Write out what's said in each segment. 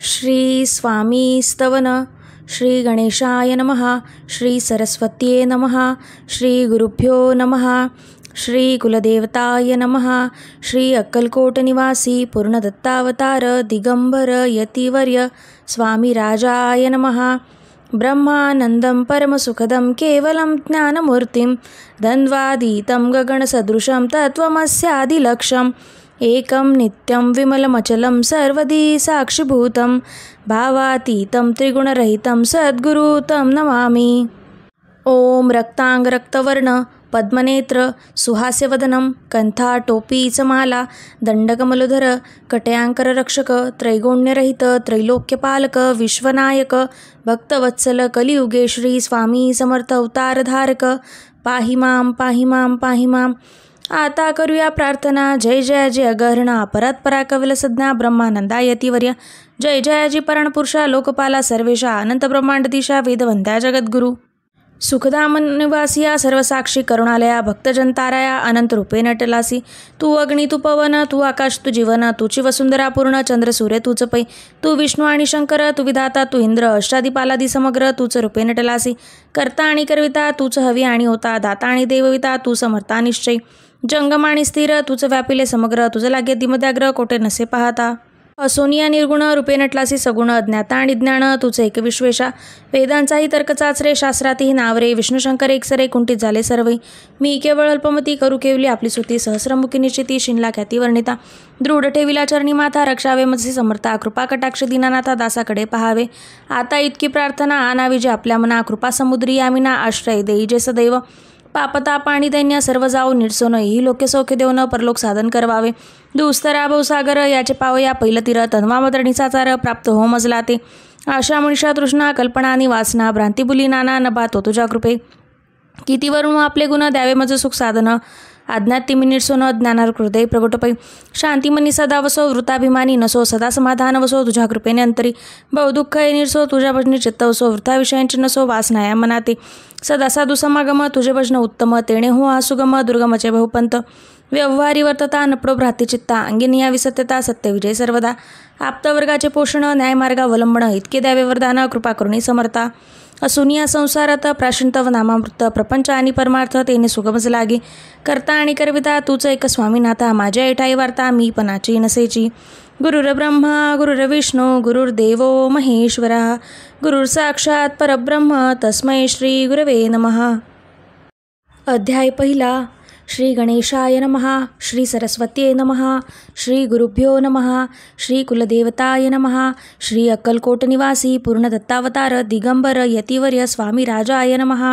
श्री स्वामी स्तवन श्री गणेशाय नमः श्री सरस्वत्ये नमः श्री गुरुभ्यो नमः श्री कुलदेवताय नमः श्री अक्कलकोट निवासी पूर्णदत्तावतार दिगंबर यतिवर्य स्वामी राजाय नमः ब्रह्मानंदं परमसुखदं केवलं ज्ञानमूर्तिं द्वन्द्वातीतं गगनसदृशं तत्त्वमस्यादिलक्ष्यम् एकं नित्यं विमलमचलं सर्वदी साक्षिभूतं भावातीतं त्रिगुणरहितं सद्गुरु तं नमामि। ओम रक्तांग रक्तवर्ण पद्मनेत्र सुहास्यवदनं कंथा टोपी चमाला दंडकमलोधर कटयांकर रक्षक त्रैगुण्यरहित त्रैलोक्यपालक विश्वनायक भक्तवत्सल कलियुगे श्री स्वामी समर्थ अवतारधारक पाहि मां पाहि मां पाहि मां। आता करूया प्रार्थना। जय जयाजी अगहरणा परात्परा कविल सज्ञा ब्रह्मानंदा यतिवर्य जय जयाजी परणपुरुषा लोकपाला सर्वेशा अनंत ब्रह्मांडदिशा वेदवंत्या जगद्गुरु सुखधाम निवासिया सर्वसाक्षी करुणालया भक्तजनताराया अनंत रूपे नटलासी तू अग्नी तू पवन तू आकाश तू जीवन तुची वसुंधरा पूर्ण चंद्र सूर्य तूच पै तू विष्णू आणि शंकर तू विधाता तू इंद्र अष्टादिपालादी समग्र तूच रूपे नटलासी करता आणि करविता तूच हवी आणि होता दाता आणि देवविता तू समर्था निश्चय जंगम आणि स्थिर तुझ व्यापिले समग्र तुझ लागे दिमद्याग्र कोठे नसे पाहता असोनिया निर्गुण रूपे नटलासी सगुण अज्ञाता आणि ज्ञान तुझे एक विश्वेशा वेदांचाही तर्क चाचरे शास्त्रातही नावरे विष्णुशंकर एकसरे कुंठित झाले सर्वे मी केवळ अल्पमती करू केवली आपली स्तुती सहस्रमुखी निश्चिती शिनला ख्याती वर्णिता दृढ ठेविला चरणी माथा रक्षावे मजसे समर्था कृपा कटाक्ष दीनानाथा दासाकडे पहावे आता इतकी प्रार्थना आणावी जे आपल्या मना कृपा समुद्री आमिना आश्रय देई जे सदैव पापताप आणि दैन्य सर्व जाऊ निरसोन ही लोके सौख्य देऊन परलोक साधन करवावे दुस्तरा भवसागर याचे पावया पहिलं तीर तन्वामतरणीचा चार प्राप्त हो मजला ते आशा मनुष्या तृष्णा कल्पना आणि वासना भ्रांतिबुली नाना नभातो तुझ्या कृपे कितीवरून आपले गुण द्यावे मज सुख साधन अज्ञात तिमी निर्सोन ज्ञानार हृदय प्रगटपै शांतिमनी सदा वसो वृताभिमानी नसो सदा समाधान वसो तुझ्या कृपेने अंतरी बहुदुःख हे निर्सो तुझ्या भजनी चित्त वसो वृथा विषयांची नसो वासनाया मनाते सदा साधू समागम तुझे भजन उत्तम तेणे हो हा सुगम दुर्गमचे बहुपंत व्यवहारी वर्तता नपडो भ्रातिचित्ता अंगिनिया विसत्यता सत्यविजय सर्वदा आप्तवर्गाचे पोषण न्यायमार्गावलंबन इतके द्यावे वरदान कृपा करुणी समर्था असुनिया संसारात प्राशंतव नामामृत प्रपंच आणि परमार्थ तेने सुगमच लागे करता आणि करविता तूच एक स्वामीनाथा माझ्या ऐठाई वार्ता मी पणाची नसेची गुरुर ब्रह्मा गुरुर विष्णू गुरुर्देवो महेश्वरा गुरुर साक्षात परब्रह्म तस्मै श्री गुरवे नमः। अध्याय पहिला श्री गणेशाय नमः श्री सरस्वत्ये नमः श्री गुरुभ्यो नमः श्री कुलदेवताय नमः श्री अक्कलकोट निवासी पूर्णदत्तावतार दिगंबर यतिवर्य स्वामी राजाय नमः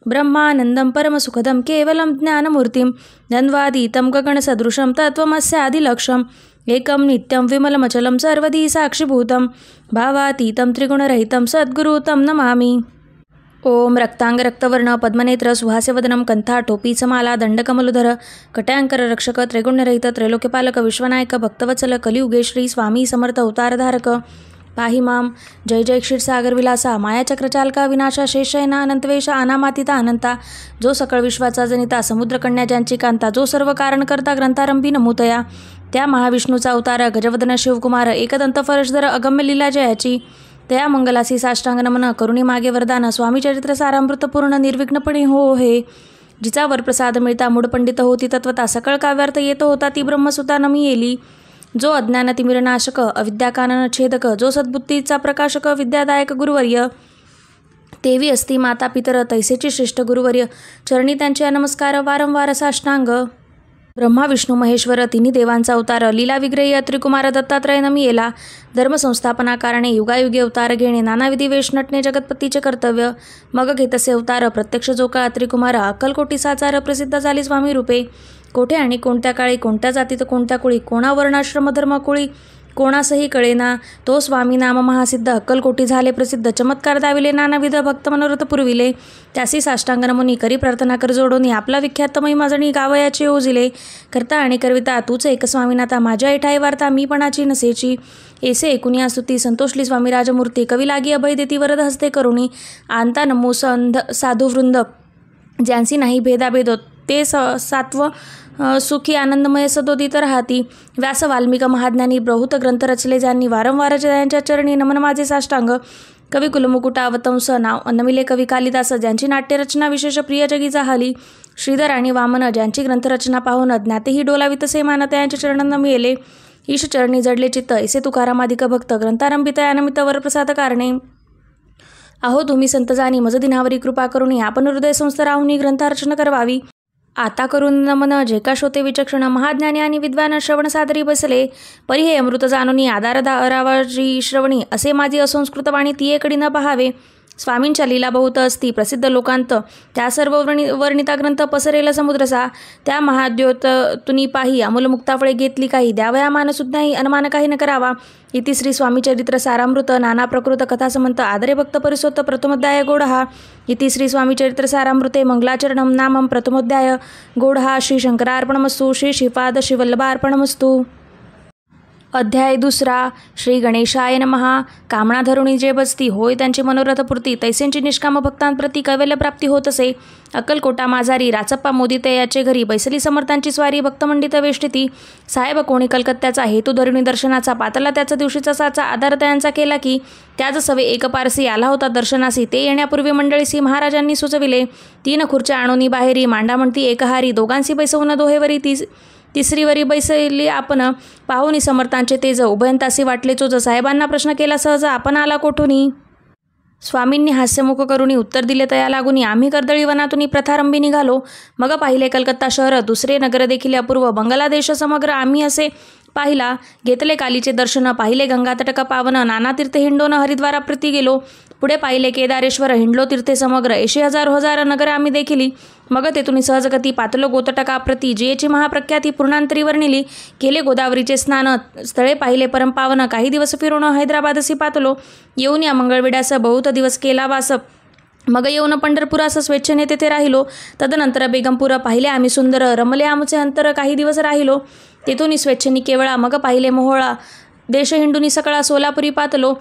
ब्रह्मानंदं परमसुखदं केवलं ज्ञानमूर्तिं द्वन्द्वातीतं गगनसदृशं तत्त्वमस्यादिलक्ष्यम् एकं नित्यं विमलमचलं सर्वदी साक्षिभूतं भावातीतं त्रिगुणरहितं सद्गुरु तं नमामि। ओम रक्तांग रक्तवर्ण पद्मनेत्र सुहास्यवदनं कंथा टोपी चमाला दंडकमलोधर कटयांकर रक्षक त्रैगुण्यरहित त्रैलोक्यपालक विश्वनायक भक्तवत्सल कलियुगे श्री स्वामी समर्थ अवतारधारक पाहि मां। जय जय क्षीरसागर विलासा मायाचक्रचालका विनाशा शेषयना अनंतवेशा अनामातिता अनंता जो सकळ विश्वाचा जनिता समुद्रकन्या ज्यांची कांता जो सर्व कारण करता ग्रंथारंभी नमूतया त्या महाविष्णूचा अवतार गजवदन शिवकुमार एकदंत फरशधर अगम्य लीला जयाची त्या मंगलासी साष्टांग नमन करुणी मागे वरदान स्वामी चरित्र सारामृत पूर्ण निर्विघ्नपणे हो हे जिचा वरप्रसाद मिळता मूढ पंडित होती तत्वता सकळ काव्यार्थ येतो होता ती ब्रह्मसुता नमी येली जो अज्ञान तिमिरनाशक अविद्याकानन छेदक जो सद्बुद्धीचा प्रकाशक विद्यादायक गुरुवर्य तेवी असती माता पितर तैसेची श्रेष्ठ गुरुवर्य चरणी त्यांचे नमस्कार वारंवार साष्टांग ब्रह्मा विष्णू महेश्वर तिन्ही देवांचा अवतार लीला विग्रही त्रिकुमार दत्तात्रय नमी येला धर्मसंस्थापना कारणे युगायुगे अवतार घेणे नानाविधी वेश नटणे जगतपतीचे कर्तव्य मग घेतसे अवतार प्रत्यक्ष जो काळ त्रिकुमार अक्कलकोटी साचार प्रसिद्ध झाली स्वामी रूपे कोठे आणि कोणत्या काळी कोणत्या जातीत कोणत्या कुळी कोणा वर्णाश्रम धर्म कुळी कोणासही कळेना तो स्वामी नाम महासिद्ध अक्कलकोटी झाले प्रसिद्ध चमत्कार दाविले नानाविध भक्त मनोरथ पुरविले त्यासी साष्टांग नमुनी करी प्रार्थना कर जोडोनी आपला विख्यात महिमाजणी गावयाचे ओजिले करता आणि करविता तूच एक स्वामीनाथा माझ्या ऐठाई वार्ता मी पणाची नसेची ऐसे ऐकुनिया स्तुती संतोषली स्वामी राजमूर्ती कवी लागी अभय देती वरद हस्ते करुणी आणता नमो संध साधुवृंद ज्यांसी नाही भेदाभेद ते सात्व सुखी आनंदमय सदोदित राहती. व्यास वाल्मिक महाज्ञानी बहुत ग्रंथ रचले, ज्यांनी वारंवार त्यांच्या चरणी नमन माझे साष्टांग. कवी कुलमुकुटा वतंस नाव नमिले कवी कालिदास, ज्यांची नाट्यरचना विशेष प्रिय जगी जाहली. श्रीधर आणि वामन, ज्यांची ग्रंथरचना पाहून ज्ञातेही डोलावितसे मान, त्यांच्या चरण मिळेले. ईश चरणी जडले चित्त, ऐसे तुकारामादिक भक्त. ग्रंथारंभित यानमित वरप्रसाद कारणे. अहो तुम्ही संत जाणी, मज दिनावरी कृपा करुणी. आपण हृदय संस्थ राहुनी ग्रंथार्चना करवावी. आता करून नमन जे का श्रोते विचक्षण, महाज्ञानी आणि विद्वान श्रवण सादरी बसले. परी हे अमृत जाणुनी आधार दारावरी श्रवणी, असे माझी असंस्कृत वाणी ती एकडी न पहावे. स्वामींच्या लीला बहुत असती प्रसिद्ध लोकांत, त्या सर्व वर्णिता ग्रंथ पसरेल समुद्रसा. त्या महाद्योत तुनी पाही अमूल मुक्ताफळे घेतली काही, द्यावया मान सुद्धाही अनुमान काही न करावा. इति श्री स्वामी चरित्र सारामृत नाना प्रकृत कथा समंत, आदरे भक्त परिसोत्त प्रथमोध्याय गोडहा. इति श्री स्वामी चरित्र सारामृते मंगलाचरणम नामम प्रथमोध्याय गोडहा. श्री शंकरार्पणमस्तु. श्री श्रीपाद श्रीवल्लभार्पणमस्तु. अध्याय दुसरा. श्री गणेशाय नमहा. कामना धरुणी जे बसती, होय त्यांची मनोरथपूर्ती, तैसेंची निष्काम भक्तांप्रती कैवल्य प्राप्ती होत असे. अक्कलकोटा माजारी राचप्पा मोदिते याचे घरी, बैसली समर्थांची स्वारी भक्तमंडित वेष्टिती. साहेब कोणी कलकत्त्याचा, हेतू धरुणी दर्शनाचा, पातला त्याचा दिवशीचा साचा, आधार त्यांचा केला की. त्याच सवे एक पारसी आला होता दर्शनासी, ते येण्यापूर्वी मंडळीसी महाराजांनी सुचविले. 3 खुर्च्या आणूनी बाहेरी, मांडा म्हणती एकहारी, दोघांसी बैसवून दोहेवरी तिसरीवरी बैसली आपण. पाहुनी समर्थांचे तेज, उभयंतासी वाटले चोज. साहेबांना प्रश्न केला सहज, आपण आला कोठूनी. स्वामींनी हास्यमुख करुणी उत्तर दिले तया लागुनी. आम्ही कर्दळी वनातून प्रथारंभी निघालो. मग पाहिले कलकत्ता शहर, दुसरे नगर देखील अपूर्व. बंगला देश समग्र आम्ही असे पाहिला. घेतले कालीचे दर्शन, पाहिले गंगा तटक पावन. नाना तीर्थे हिंडोन हरिद्वारा प्रती गेलो. पुढे पाहिले केदारेश्वर, हिंडलो तीर्थे समग्र. 80,000 नगर आम्ही देखिली. मग तेथून सहजगती पातलो गोतटका प्रती, जियेची महाप्रख्याती पूर्णांतरी वर्णिली. केले गोदावरीचे स्नान, स्थळे पाहिले परमपावन. काही दिवस फिरून हैदराबादसी पातलो. येऊन या मंगळवेढ्यास बहुत दिवस केला वास. मग येऊन पंढरपुरास स्वेच्छेने तेथे राहिलो. तदनंतर बेगमपूर पाहिले आम्ही सुंदर. रमले आमचे अंतर, काही दिवस राहिलो. तेथून स्वेच्छेनी केवळा. मग पाहिले मोहोळा. देश हिंडुनी सकळा सोलापुरी पातलो.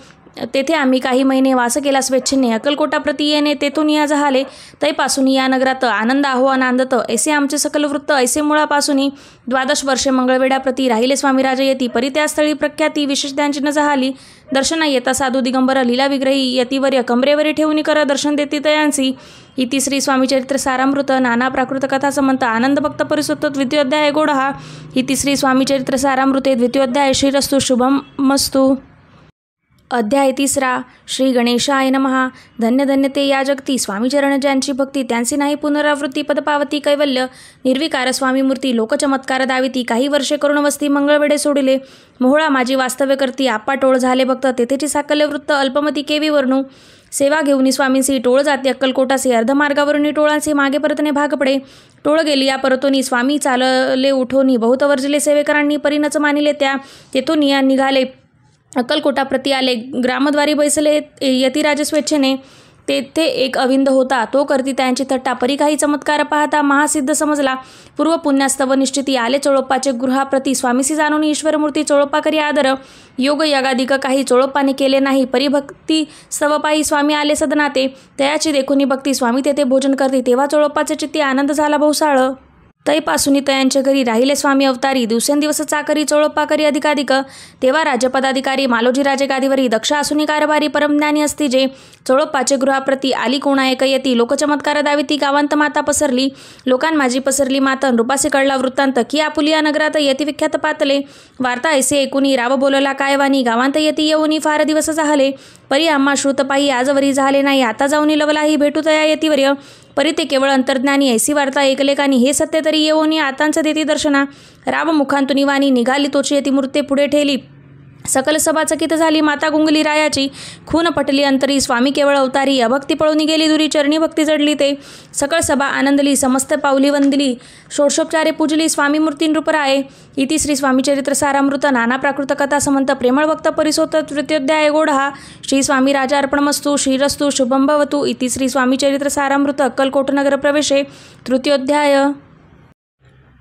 तेथे आम्ही काही महिने वास केला स्वेच्छेने. अक्कलकोटा प्रती येणे, तेथून या जहाले. तैपासून या नगरात आनंद आहो आनंदत. ऐसे आमचे सकल वृत्त, ऐसे मुळापासून 12 वर्षे मंगळवेढा प्रती राहिले स्वामीराज येती. परी त्या स्थळी प्रख्याती विशेष त्यांची न जहाली. दर्शना येता साधू दिगंबर, लीला विग्रही यतिवर्य, कमरेवरी ठेवून कर दर्शन देती तयांसी. इति श्री स्वामी चरित्र सारामृत नाना प्राकृत कथा समंत आनंद भक्त परिसुत्त द्वितीयोध्याय गोडहा. इति श्री स्वामी चरित्र सारामृते द्वितीयोध्याय. श्रीरस्तु शुभमस्तु. अध्याय तिसरा. श्री गणेशाय नमहा. धन्य धन्य ते या जगती, स्वामीचरण ज्यांची भक्ती, त्यांची नाही पुनरावृत्ती. पदपावती कैवल्य निर्विकार स्वामी मूर्ती, लोकचमत्कार दाविती. काही वर्षे करुण वस्ती मंगळवेढे सोडिले. मोहोळा माझी वास्तव्य करती. आप्पा टोळ झाले भक्त, तेथेची साकल्य वृत्त अल्पमती केवी वर्णू. सेवा घेऊनी स्वामींसी टोळ जाते अक्कलकोटासे. अर्धमार्गावरून टोळांचे मागे परतणे भाग पडे. टोळ गेली या परतोनी, स्वामी चालले उठोनी. बहुत वर्जले सेवेकरांनी, परीनच मानिले त्या. तेथून या निघाले अक्कलकोटा प्रती आले. ग्रामद्वारी बैसले यतिराज स्वेच्छेने. तेथे एक अविंद होता, तो करती त्यांची थट्टा. परी काही चमत्कार पाहता महासिद्ध समजला. पूर्व पुण्यास्तव निश्चिती आले चोळप्पाचे गृहाप्रती. स्वामीसी जाणून ईश्वरमूर्ती चोळप्पा करी आदर. योग यागादिक काही चोळप्पाने केले नाही. परिभक्ती स्तवपायी स्वामी आले सदनाते. तयाची देखुनी भक्ती स्वामी तेथे भोजन करते. तेव्हा चोळप्पाचे चित्ती आनंद झाला बहुसाळ. तैपासून तयांच्या घरी राहिले स्वामी अवतारी. दिवसेंदिवस चाकरी चोळप्पा करी अधिकाधिक. तेव्हा राज्यपदाधिकारी मालोजी राजे गादीवरी. दक्ष असूनी कारभारी परमज्ञानी असती जे. चोळप्पाचे गृहाप्रती आली कोणा एक यती. लोकचमत्कार दाविती गावांत माता पसरली. लोकां माझी पसरली मातन. रूपासी कळला वृत्तांत की आपुलिया नगरात यती विख्यात पातले. वार्ता ऐसे ऐकुनी राव बोलला काय वाणी. गावांत यती येऊनी फार दिवस झाले. परी आम्हा श्रुत पायी आजवरी झाले नाही. आता जाऊनी लवलाही भेटू तया यतीवर्य. परी ते केवळ अंतर्ज्ञानी ऐसी वार्ता ऐकलेकानी. हे सत्य तरी येऊनी आतांच देती दर्शना. राव मुखांतुनी वाणी निघाली तोची यती मूर्ते पुढे ठेली. सकल सभा चकित झाली. माता गुंगली रायाची. खून पटली अंतरी. स्वामी केवळ अवतारी. अभक्ती पळून गेली दुरी. चरणी भक्ती जडली ते. सकळ सभा आनंदली. समस्त पावली वंदली. षोडशोपचारे पूजली. स्वामी मूर्ती नृपराये. इति श्री स्वामी चरित्र सारामृत नाना प्राकृत कथा समंत प्रेमळ भक्त परिसोत तृतीयोध्याय गोडहा. श्री स्वामी राजार्पणमस्तु. श्रीरस्तु शुभम भवतु. इति श्री स्वामी चरित्र सारामृत अक्कलकोट नगर प्रवेशे तृतीयोध्याय.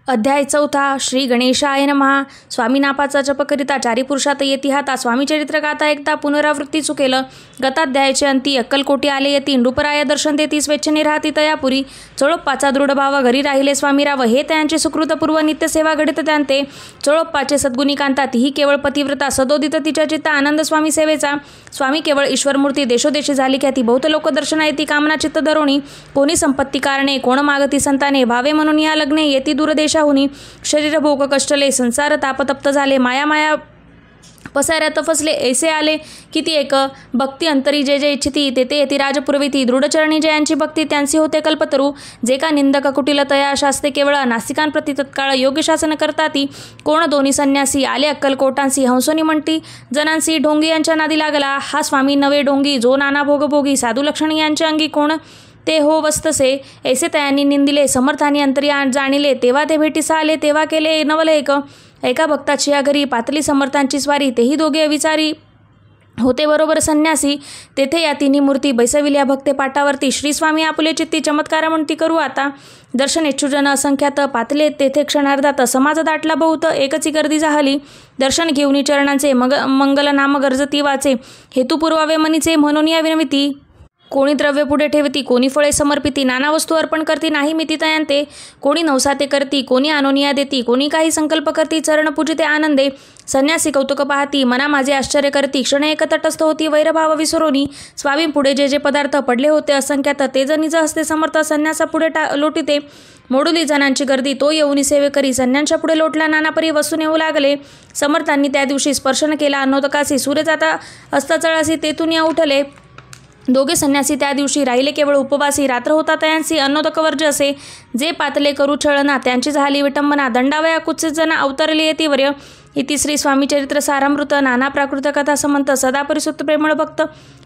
अध्याय 4 श्री गणेशाय नमः. स्वामी नापाचा जप करिता चारी पुरुषात येती हाता स्वामी चरित्र गाता एकदा पुनरावृत्ती चुकेल. गताध्यायाचे अंती अक्कलकोटी आले येती नृपराया दर्शन देती स्वेच्छेने राहती तयापुरी. चोळप्पाचा दृढ भाव घरी राहिले स्वामीराव हे त्यांचे सुकृतपूर्व नित्यसेवा घडित त्यांते. चोळप्पाचे सद्गुणी कांता तीही केवळ पतिव्रता सदोदित तिच्या चित्ता आनंद स्वामी सेवेचा. स्वामी केवळ ईश्वरमूर्ती देशोदेशी झाली ख्याती बहुत लोक दर्शना येती कामना चित्त धरोणी. कोणी संपत्ती कारणे कोण मागती संताने भावे म्हणून या लग्ने येती दूरदेशाहुनी. शरीर भोग कष्टले संसार तापतप्त झाले माया माया पसाऱ्यात फसले ऐसे आले किती एक. भक्ती अंतरी जे जे इच्छिती तेथे येती राजपुरविती. दृढचरणी जयांची भक्ती त्यांची होते कल्पतरू. जे का निंदक कुटिल तया शास्ते केवळ नास्तिकांप्रती तत्काळ योग्य शासन करताती. कोण दोन्ही संन्यासी आले अक्कलकोटांसी हंसोनी म्हणती जनांसी. ढोंगी यांच्या नादी लागला हा स्वामी नवे ढोंगी जो नाना भोगभोगी. साधू लक्षणी यांच्या अंगी कोण ते हो वस्तसे. ऐसे तयांनी निंदिले समर्थानी अंतरी जाणिले. तेव्हा ते भेटीस आले तेव्हा केले नवलेक. एका भक्ताची या घरी पातली समर्थांची स्वारी. तेही दोघे विचारी होते बरोबर संन्यासी. तेथे या तिन्ही मूर्ती बैसविल्या भक्ते पाटावरती. श्री स्वामी आपुले चित्ती चमत्कार म्हणती करू आता. दर्शन इच्छुजन असंख्यात पातले तेथे क्षणार्धात. समाज दाटला बहुत एकची गर्दी झाली. दर्शन घेऊनी चरणांचे मंगल नाम गरजती वाचे. हेतू पुरवावे मनीचे म्हणून या विनविती. कोणी द्रव्य पुढे ठेवती कोणी फळे समर्पिती. नाना वस्तू अर्पण करती नाही मिती तयांते. कोणी नवसाते करती कोणी अनोनिया देती. कोणी काही संकल्प करती चरण पूजिते आनंदे. संन्यासी कौतुक पाहती मना माझे आश्चर्य करती. क्षण एक तटस्थ होती वैरभाव विसरोनी. स्वामी पुढे जे जे पदार्थ पडले होते असंख्यात ते जनिज हस्ते समर्थ संन्यासा पुढे लोटीते. मोडुली जनांची गर्दी तो येऊनी सेवे करी. संन्यांच्या पुढे लोटला नानापरी वस्तू नेऊ लागले. समर्थांनी त्या दिवशी स्पर्शन केला अन्नोदकासी. सूर्य जाता अस्ताचळासी तेथून या उठले. दोघे संन्यासी त्या दिवशी राहिले केवळ उपवासी. रात्र होता तयांसी अन्नोदक वर्ज असे. जे पातले करू छळना त्यांची झाली विटंबना. दंडावया कुत्सित जन अवतरले येती वर्य. इति श्री स्वामी चरित्र सारामृत. नाना प्राकृत कथा समंत सदा परिसुप्त प्रेमळ भक्त.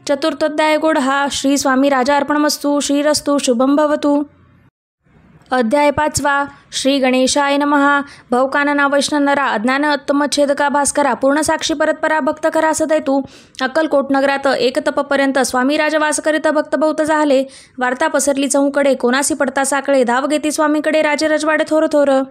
चतुर्थोध्याय गोड हा. श्री स्वामी राजा अर्पणमस्तु. श्रीरस्तु शुभम भवतु. अध्याय 5 श्री गणेशाय नमः. भवकानना वैष्णवनरा अज्ञान आत्मच्छेदका भास्करा. पूर्ण साक्षी परतपरा भक्त करा सदैतू. अक्कलकोट नगरात एक तपपर्यंत स्वामी राजवास करीत भक्त बहुत झाले. वार्ता पसरली चहूकडे कोणासी पडता साकडे. धाव घेती स्वामीकडे राजे रजवाडे थोर थोर.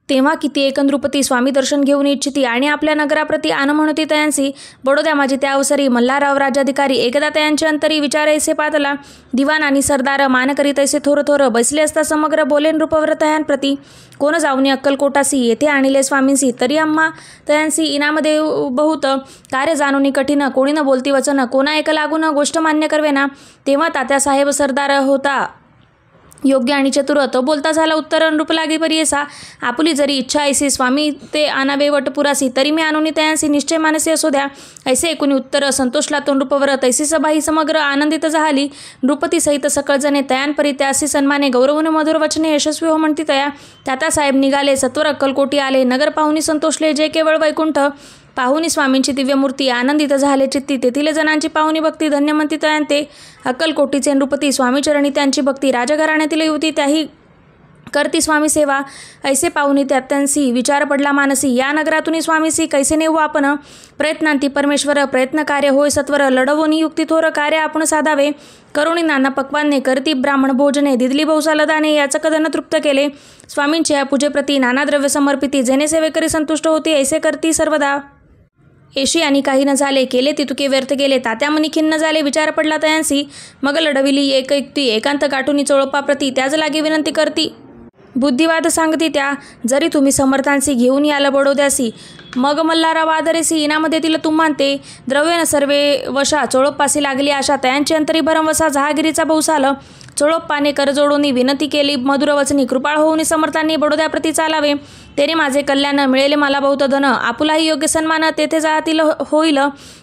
तेव्हा किती एक नृपती स्वामी दर्शन घेऊन इच्छिती आणि आपल्या नगराप्रती आन म्हणती तयांसी. बडोद्या माझी त्या अवसरी मल्हारराव राज्याधिकारी. एकदा तयांचे अंतरी विचारैसे पातला. दिवाण आणि सरदार मान करीत ऐसे थोर थोर. बैसले असता समग्र बोले नृपवर तयांप्रती. कोण जाऊनी अक्कलकोटासी येथे आणिले स्वामींसी. तरी आम्हा तयांसी इनाम देऊ बहुत. कार्य जाणूनी कठीण कोणी न बोलती वचन. कोणा एक लागून गोष्ट मान्य करवेना. तेव्हा तात्यासाहेब सरदार होता योग्य आणि चतुर. तो बोलता झाला उत्तर नृप लागी परियेसा. आपुली जरी इच्छा ऐसी स्वामी ते आनावे वटपुरासी. तरी मी आणूनी तयांसी निश्चय मानसी असो द्या. ऐसे एकूणी उत्तर संतोषला तो नृपवर. तैसी सभाही समग्र आनंदित झाली. नृपती सहित सकळजणे तयांपरी त्यासी सन्माने. गौरवून मधुर वचने यशस्वी हो म्हणती तया. तात्यासाहेब निघाले सत्वर अक्कलकोटी आले. नगर पाहुणी संतोषले जे केवळ वैकुंठ. पाहुणी स्वामींची दिव्यमूर्ती आनंदित झाले चित्ती. तेथील जनांची पाहुणी भक्ती धन्य म्हणती तयांते. अक्कलकोटीचे नृपती स्वामीचरणी त्यांची भक्ती. राजघराण्यातील युवती त्याही करती स्वामी सेवा. ऐसे पाहुणी त्यांसी विचार पडला मानसी. या नगरातून स्वामीसी कैसे नेऊ आपण. प्रयत्नांती परमेश्वर प्रयत्न कार्य होय सत्वर. लढवून युक्ती थोर कार्य आपण साधावे. करुणी नाना पक्वाने करती ब्राह्मण भोजने. दिदली बहुसाल दाने याचं कदन तृप्त केले. स्वामींच्या पूजेप्रती नाना द्रव्य समर्पिती. जेने सेवेकरी संतुष्ट होती ऐसे करती सर्वदा. येशी आणि काही न झाले केले तितुके व्यर्थ गेले. तात्यामनी खिन्न झाले विचार पडला तयांसी. मग लढविली एक युक्ती एकांत गाठुनी चोळप्पाप्रती. त्याच लागी विनंती करती बुद्धिवाद सांगती त्या. जरी तुम्ही समर्थांसी घेऊन याल बडोद्यासी. मग मल्हारा वादरेसी इनाम देतील तुम्हांते. द्रव्य न सर्वे वशा चोळप्पासी लागली आशा. तयांची अंतरी भरम वसा जहागिरीचा बहुसाल. चोळप्पाने कर जोडूनी विनंती केली मधुर वचनी. कृपाळ होऊनी समर्थांनी बडोद्याप्रती चालावे. तेने माझे कल्याण मिळेले मला बहुत धन. आपुलाही योग्य सन्मान तेथे जातील होईल.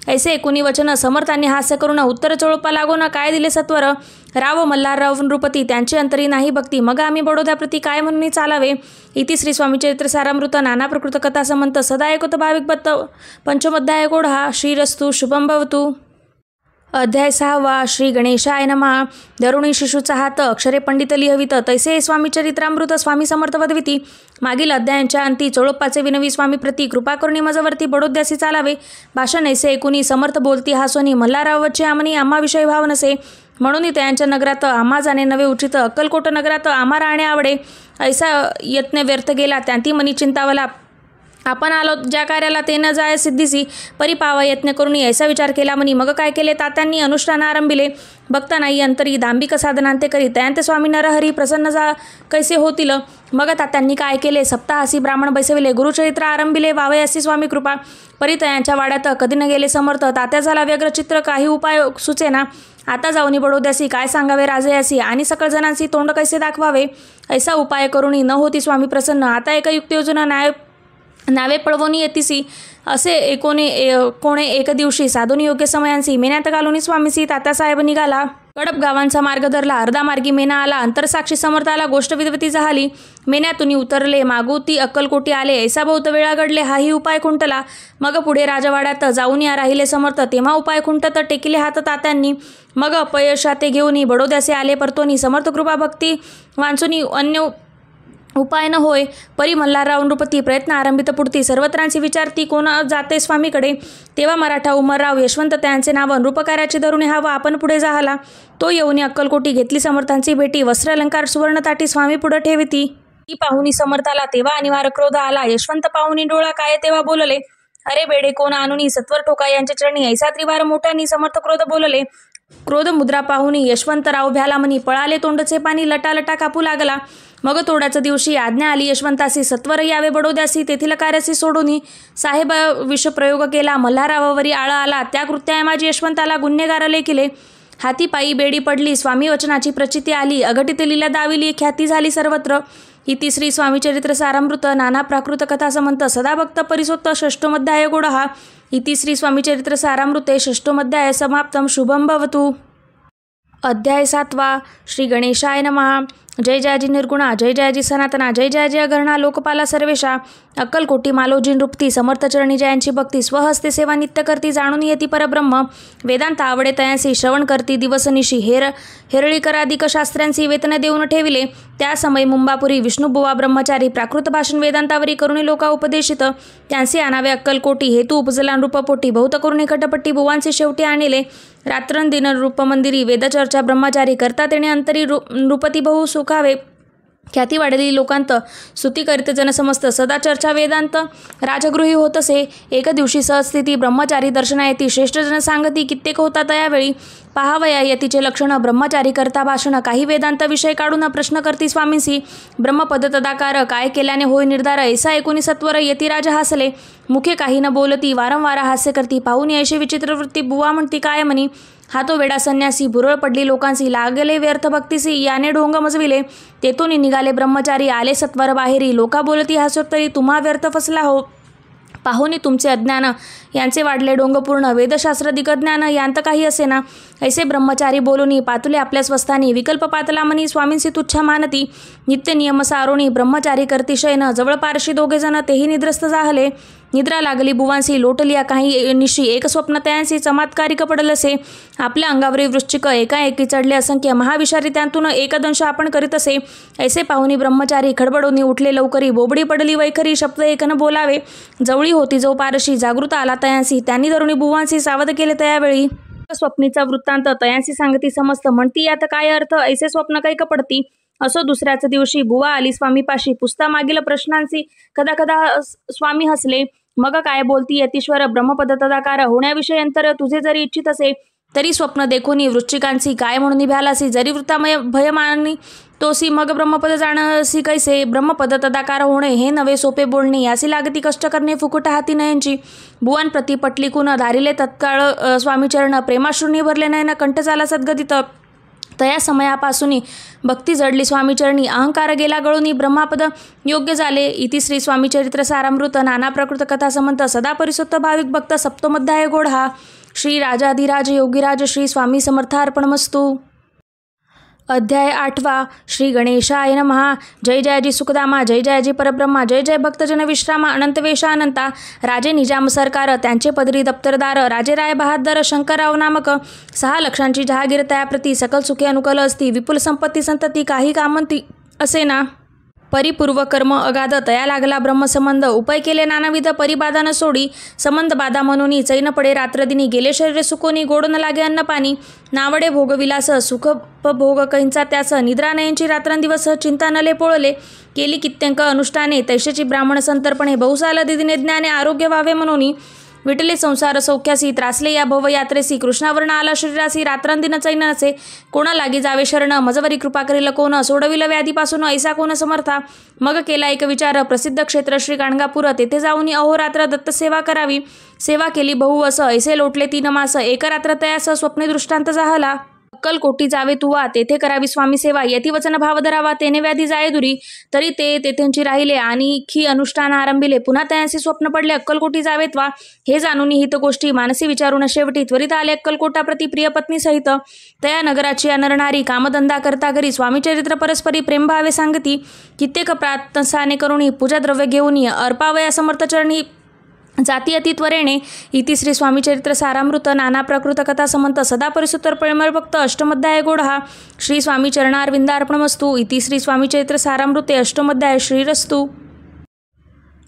ऐसे एकूणी वचन समर्थांनी हास्य करून उत्तर चोळप्पा लागून काय दिले सत्वर. राव मल्हारराव नृपती त्यांची अंतरी नाही भक्ती. मग आम्ही बडोद्याप्रती काय म्हणून चालावे. इति श्री स्वामी चरित्र सारामृत. नाना प्रकृत कथा समंत सदा ऐकत भाविक भक्त. पंचमोध्याय गोड हा. श्रीरस्तु शुभम भवतु. अध्याय 6 श्री गणेशाय नमः. धरुणी शिशूचा हात अक्षरे पंडित लिहवित. तैसे स्वामी चरित्रामृत स्वामी समर्थ वदविती. मागील अध्यायांच्या अंती चोळप्पाचे विनवी स्वामी प्रती. कृपा करुणी मजवरती बडोद्यासी चालावे. भाषण ऐसे एकूणी समर्थ बोलती हासोनी. मल्हारावचे आमनी आम्हा विषयी भाव नसे. म्हणून त्यांच्या नगरात आम्हा जाणे नवे उचित. अक्कलकोट नगरात आम्हा राहणे आवडे. ऐसा यत्न व्यर्थ गेला. त्यांती मनी चिंतावला. आपण आलो ज्या कार्याला ते न जाय सिद्धीसी परी पावा यत्न करून ऐसा विचार केला म्हणी. मग काय केले तात्यांनी अनुष्ठान आरंभिले. भक्ता नाही अंतरी दांभिक साधनांते करी तयांते स्वामी नरहरी प्रसन्न जा कैसे होतील. मग तात्यांनी काय केले सप्ताहासी ब्राह्मण बैसविले. गुरुचरित्र आरंभिले वावयासी स्वामी कृपा परी तयांच्या वाड्यात कधी न गेले समर्थ. तात्या झाला व्यग्र चित्र काही उपाय सुचेना. आता जाऊनी बडोद्यासी काय सांगावे राजयासी आणि सकळ जणांसी तोंड कैसे दाखवावे. ऐसा उपाय करूनी न होती स्वामी प्रसन्न. आता एका युक्तियोजना नावे पळवणी येतीसी असे कोणे एक दिवशी साधून योग्य समयांसी मेन्यात घालून स्वामीसी तात्यासाहेब निघाला. कडप गावांचा मार्ग धरला. अर्धा मार्गी मेना आला. अंतरसाक्षी समर्थ आला. गोष्ट विधवती झाली. मेन्यातून उतरले मागुती अक्कलकोटी आले. ऐसा बहुत वेळा घडले हाही उपाय खुंटला. मग पुढे राजवाड्यात जाऊन या राहिले समर्थ. तेव्हा उपाय खुंटत टेकिले हात तात्यांनी. मग अपयशाते घेऊन बडोद्यासे आले परतोनी. समर्थ कृपा भक्ती वांचुनी अन्य उपाय न होय. परी मल्हारराव नृपती प्रयत्न आरंभित पुढती. सर्वत्रांची विचारती कोण जाते स्वामीकडे. तेव्हा मराठा उमरराव यशवंत त्यांचे नाव नृपकार्याची धरून हवा आपण पुढे जाहला. तो येऊन अक्कलकोटी घेतली समर्थांची भेटी. वस्त्र अलंकार सुवर्ण ताटी स्वामी पुढे ठेविती. ती पाहुनी समर्थाला तेव्हा अनिवार्य क्रोध आला. यशवंत पाहुनी डोळा काय तेव्हा बोलले. अरे बेडे कोण आणुनी सत्वर ठोका यांच्या चरणी. ऐसा त्रिवार मोठ्यानी समर्थ क्रोध बोलले. क्रोध मुद्रा पाहुनी यशवंतराव भ्याला म्हणी. पळाले तोंडचे पाणी लटालटा कापू लागला. मग तोड्याच्या दिवशी आज्ञा आली यशवंतासी सत्वर यावे बडोद्यासी तेथील कार्यासी सोडूनी. साहेब विषप्रयोग केला. मल्हाररावावरी आळा आला. त्या कृत्याय माझी यशवंताला गुन्हेगार लेखिले. हाती पायी बेडी पडली. स्वामी वचनाची प्रचिती आली. अघटित लीला दाविली ख्याती झाली सर्वत्र. इति श्री स्वामी चरित्र सारामृत नाना प्राकृत कथा समंत सदाभक्त परिसोत्त षष्ठोमध्याय गोडहा. इति श्री स्वामी चरित्र सारामृते षष्ठोमध्याय समाप्तम. शुभम भवतु. अध्याय 7. श्री गणेशाय नमः. जय जयाजी निर्गुणा. जय जयाजी सनातना. जय जयाजी अगरणा लोकपाला सर्वेशा. अक्कलकोटी मालोजी नृपती समर्थचरणी जयांची भक्ती. स्वहस्ते सेवा नित्य करती जाणून येती परब्रह्म. वेदांत आवडे तयांसी श्रवण करती दिवसनिशी. हेरळीकराधिक शास्त्र्यांसी वेतन देऊन ठेविले. त्या समय मुंबापुरी विष्णुबुवा ब्रह्मचारी प्राकृत भाषण वेदांतावरी करुणी लोका उपदेशित. त्यांचे आणावे अक्कलकोटी हेतू उपजला नृपपोटी. बहुत करुणी खटपट्टी बुवांचे शेवटी आणले. रात्रंदिन नृपमंदिरी वेदचर्चा ब्रह्मचारी करता तेणे अंतरी नृपती बहु सुखावे. ख्याती वाढली लोकांत स्तुती करीत जनसमस्त. सदा चर्चा वेदांत राजगृही होतसे. एक दिवशी सहस्थिती ब्रह्मचारी दर्शना येती. श्रेष्ठ जन सांगती कित्येक होता तयावेळी. पाहावया यतीचे लक्षण ब्रह्मचारी करता भाषण. काही वेदांत विषय काढून प्रश्न करती स्वामींसी. ब्रह्मपद तदाकार काय केल्याने होय निर्धार. ऐसा ऐकुनी सत्वर यतिराज हासले. मुखे काही न बोलती वारंवार हास्य करती. पाहून ऐशी विचित्र वृत्ती बुवा म्हणती काय म्हणी. हा तो वेडा संन्यासी भुरळ पडली लोकांसी. लागले व्यर्थ भक्तीसी याने ढोंग मजविले. तेथून निघाले ब्रह्मचारी आले सत्वर बाहेरी. लोका बोलती हास्योत्तरी तुम्हा व्यर्थ फसला हो. पाहुनी तुमचे अज्ञान यांचे वाढले डोंगपूर्ण. वेदशास्त्र दिग्ज्ञान यांत काही असेना. ऐसे ब्रह्मचारी बोलूनी पातुले आपल्या स्वस्थानी. विकल्प पातला मनी स्वामींसी तुच्छा मानती. नित्य नियम सारोणी ब्रह्मचारी करती शयन. जवळ पारशी दोघे जण तेही निद्रस्त जाहले. निद्रा लागली बुवांसी लोटलिया काही निशी. एक स्वप्न त्यांसी चमत्कारिक पडलसे. आपल्या अंगावरील वृश्चिक एकाएकी चढले असंख्य. महाविषारी त्यांतून एकदंश आपण करीत असे. ऐसे पाहुनी ब्रह्मचारी खडबडूनी उठले लवकरी. बोबडी पडली वैखरी शब्द एकन बोलावे. जवळी होती जो पारशी जागृत आला तयांसी. त्यांनी धरुणी बुवांसी सावध केले तयावेळी. स्वप्नीचा वृत्तांत तयांसी सांगती समस्त. म्हणती यात काय अर्थ ऐसे स्वप्न काही कपडती. असो दुसऱ्याच दिवशी बुवा आली स्वामीपाशी. पुसता मागील प्रश्नांची कदा कदा स्वामी हसले. मग काय बोलती यतीश्वर ब्रह्मपद तदाकार होण्याविषयी अंतर तुझे जरी इच्छित असे तरी स्वप्न देखोनी वृश्चिकांची काय म्हणून भ्यालासी. जरी वृत्तामय भयमानी तोसी मग ब्रह्मपद जाणसी कैसे. ब्रह्मपद तदाकार होणे हे नवे सोपे बोलणे. यासी लागती कष्ट करणे फुकट हाती नयनची. बुवान प्रति पटलीकून धारिले तत्काळ स्वामीचरण. प्रेमाश्रूंनी भरले नयन कंठ झाला सद्गदित. तया समयापासून भक्ती जडली स्वामीचरणी. अहंकार गेला गळूनी ब्रह्मापद योग्य झाले. इति श्री स्वामी चरित्र सारामृत नाना प्रकृत कथा समंत सदा परिसुत्त भाविक भक्त. सप्तमध्याय गोडहा. श्री राजाधिराज योगीराज श्री स्वामी समर्थार्पणमस्तु. अध्याय 8. श्री गणेशाय नमः. जय जयाजी सुखदामा. जय जयाजी परब्रह्मा. जय जय भक्तजन विश्रामा. अनंत वेशा अनंता. राजे निजाम सरकार त्यांचे पदरी दप्तरदार. राजे राय बहादर शंकरराव नामक 6 लक्षांची जहागीर त्याप्रती सकल सुखे अनुकूल असती. विपुल संपत्ती संतती काही कामंती असे ना. परिपूर्व कर्म अगाध तया लागला ब्रह्मसंबंध उपाय केले नानाविध परिबाधा न सोडी संबंध बाधा म्हणून चैन पडे रात्रदिनी गेले शरीर सुकोनी गोड न लागे अन्न पाणी नावडे भोगविलास सुखोपभोग कैंचा त्यास निद्रा नयनची रात्रंदिवस चिंता नले पोळले केली कित्यंक अनुष्ठाने तैशेची ब्राह्मण संतर्पणे बहुसाल दिदिने ज्ञाने आरोग्य व्हावे म्हणून विटले संसार सौख्यासी त्रासले या भवयात्रेसी कृष्णावर्ण आला शरीरासी रात्रंदिन चैन नसे कोणा लागी जावे शरण मजवरी कृपा करील कोण सोडविल व्याधीपासून ऐसा कोण समर्था मग केला एक विचार प्रसिद्ध क्षेत्र श्री गाणगापूर तेथे जाऊन अहोरात्र दत्त सेवा करावी सेवा केली बहु असं ऐसे लोटले 3 मास एक रात्र तयास स्वप्ने दृष्टांत झाला अक्कलकोटी जावे तुवा तेथे करावी स्वामी सेवा यती वचन भाव धरावा तेने व्याधी जाये दुरी तरी ते तेथेंची राहिले आणखी अनुष्ठान आरंभिले पुन्हा त्यांचे स्वप्न पडले अक्कलकोटी जावेत वा हे जाणून हित गोष्टी मानसी विचारून शेवटी त्वरित आले अक्कलकोटा प्रति प्रिय पत्नी सहित तया नगराची अनरणारी कामधंदा करता घरी स्वामी चरित्र परस्परी प्रेम भावे सांगती कित्येक प्रार्थसाने करुणी पूजा द्रव्य घेऊन अर्पावया समर्थ चरणी जाती अति त्वरेणे इति श्री स्वामी चरित्र सारामृत नाना प्रकृत कथा समंत सदा परिसुत्तर प्रेमळ भक्त अष्टमध्याय गोढा श्री स्वामी चरणारविंदार्पणमस्तु इति श्री स्वामी चरित्र सारामृते अष्टमध्याय श्रीरस्तु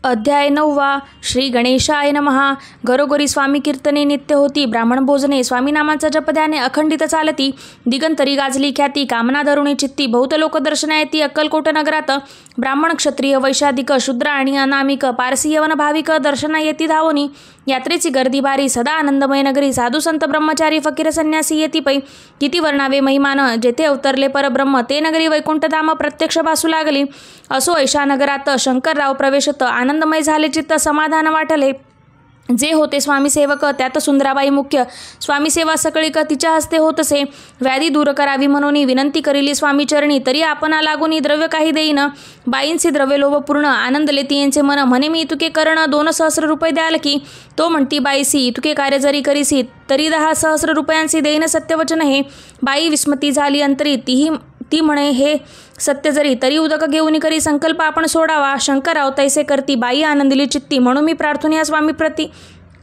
अध्याय 9 श्री गणेशाय नमः घरोघरी स्वामी कीर्तने नित्य होती ब्राह्मण भोजने स्वामी नामाचा जप ध्याने अखंडित चालती दिगंतरी गाजली ख्याती कामना धरुणी चित्ती बहुत लोक दर्शनायती अक्कलकोट नगरात ब्राह्मण क्षत्रिय वैशाधिक शूद्र आणि अनामिक पारसी यवन भाविक दर्शना येती धावोनी यात्रेची गर्दी भारी सदा आनंदमय नगरी साधू संत ब्रह्मचारी फकीर संन्यासी येती पै किती वर्णावे महिमान जेथे अवतरले परब्रह्म ते नगरी वैकुंठधाम प्रत्यक्ष भासू लागली असो ऐशा नगरात शंकरराव प्रवेशत आनंदमय झाले चित्त समाधान वाटले जे होते स्वामी सेवक त्यात सुंदराबाई मुख्य स्वामी सेवा सकळीक तिच्या हस्ते होत असे व्याधी दूर करावी म्हणून विनंती करिली स्वामी चरणी तरी आपणा लागून द्रव्य काही देईन बाईंचे द्रव्य लोभ पूर्ण आनंदले तियेंचे मन म्हणे मी इतुके करण 2 सहस्र रुपये द्याल की तो म्हणती बाईसी इतुके कार्य जरी करीसी तरी 10 सहस्र रुपयांची देईन सत्यवचन हे बाई विस्मती झाली अंतरी ती म्हणे हे सत्य जरी तरी उदक घेऊन करी संकल्प आपण सोडावा शंकरराव तैसे करती बाई आनंदिली चित्ती म्हणून मी प्रार्थना स्वामी प्रती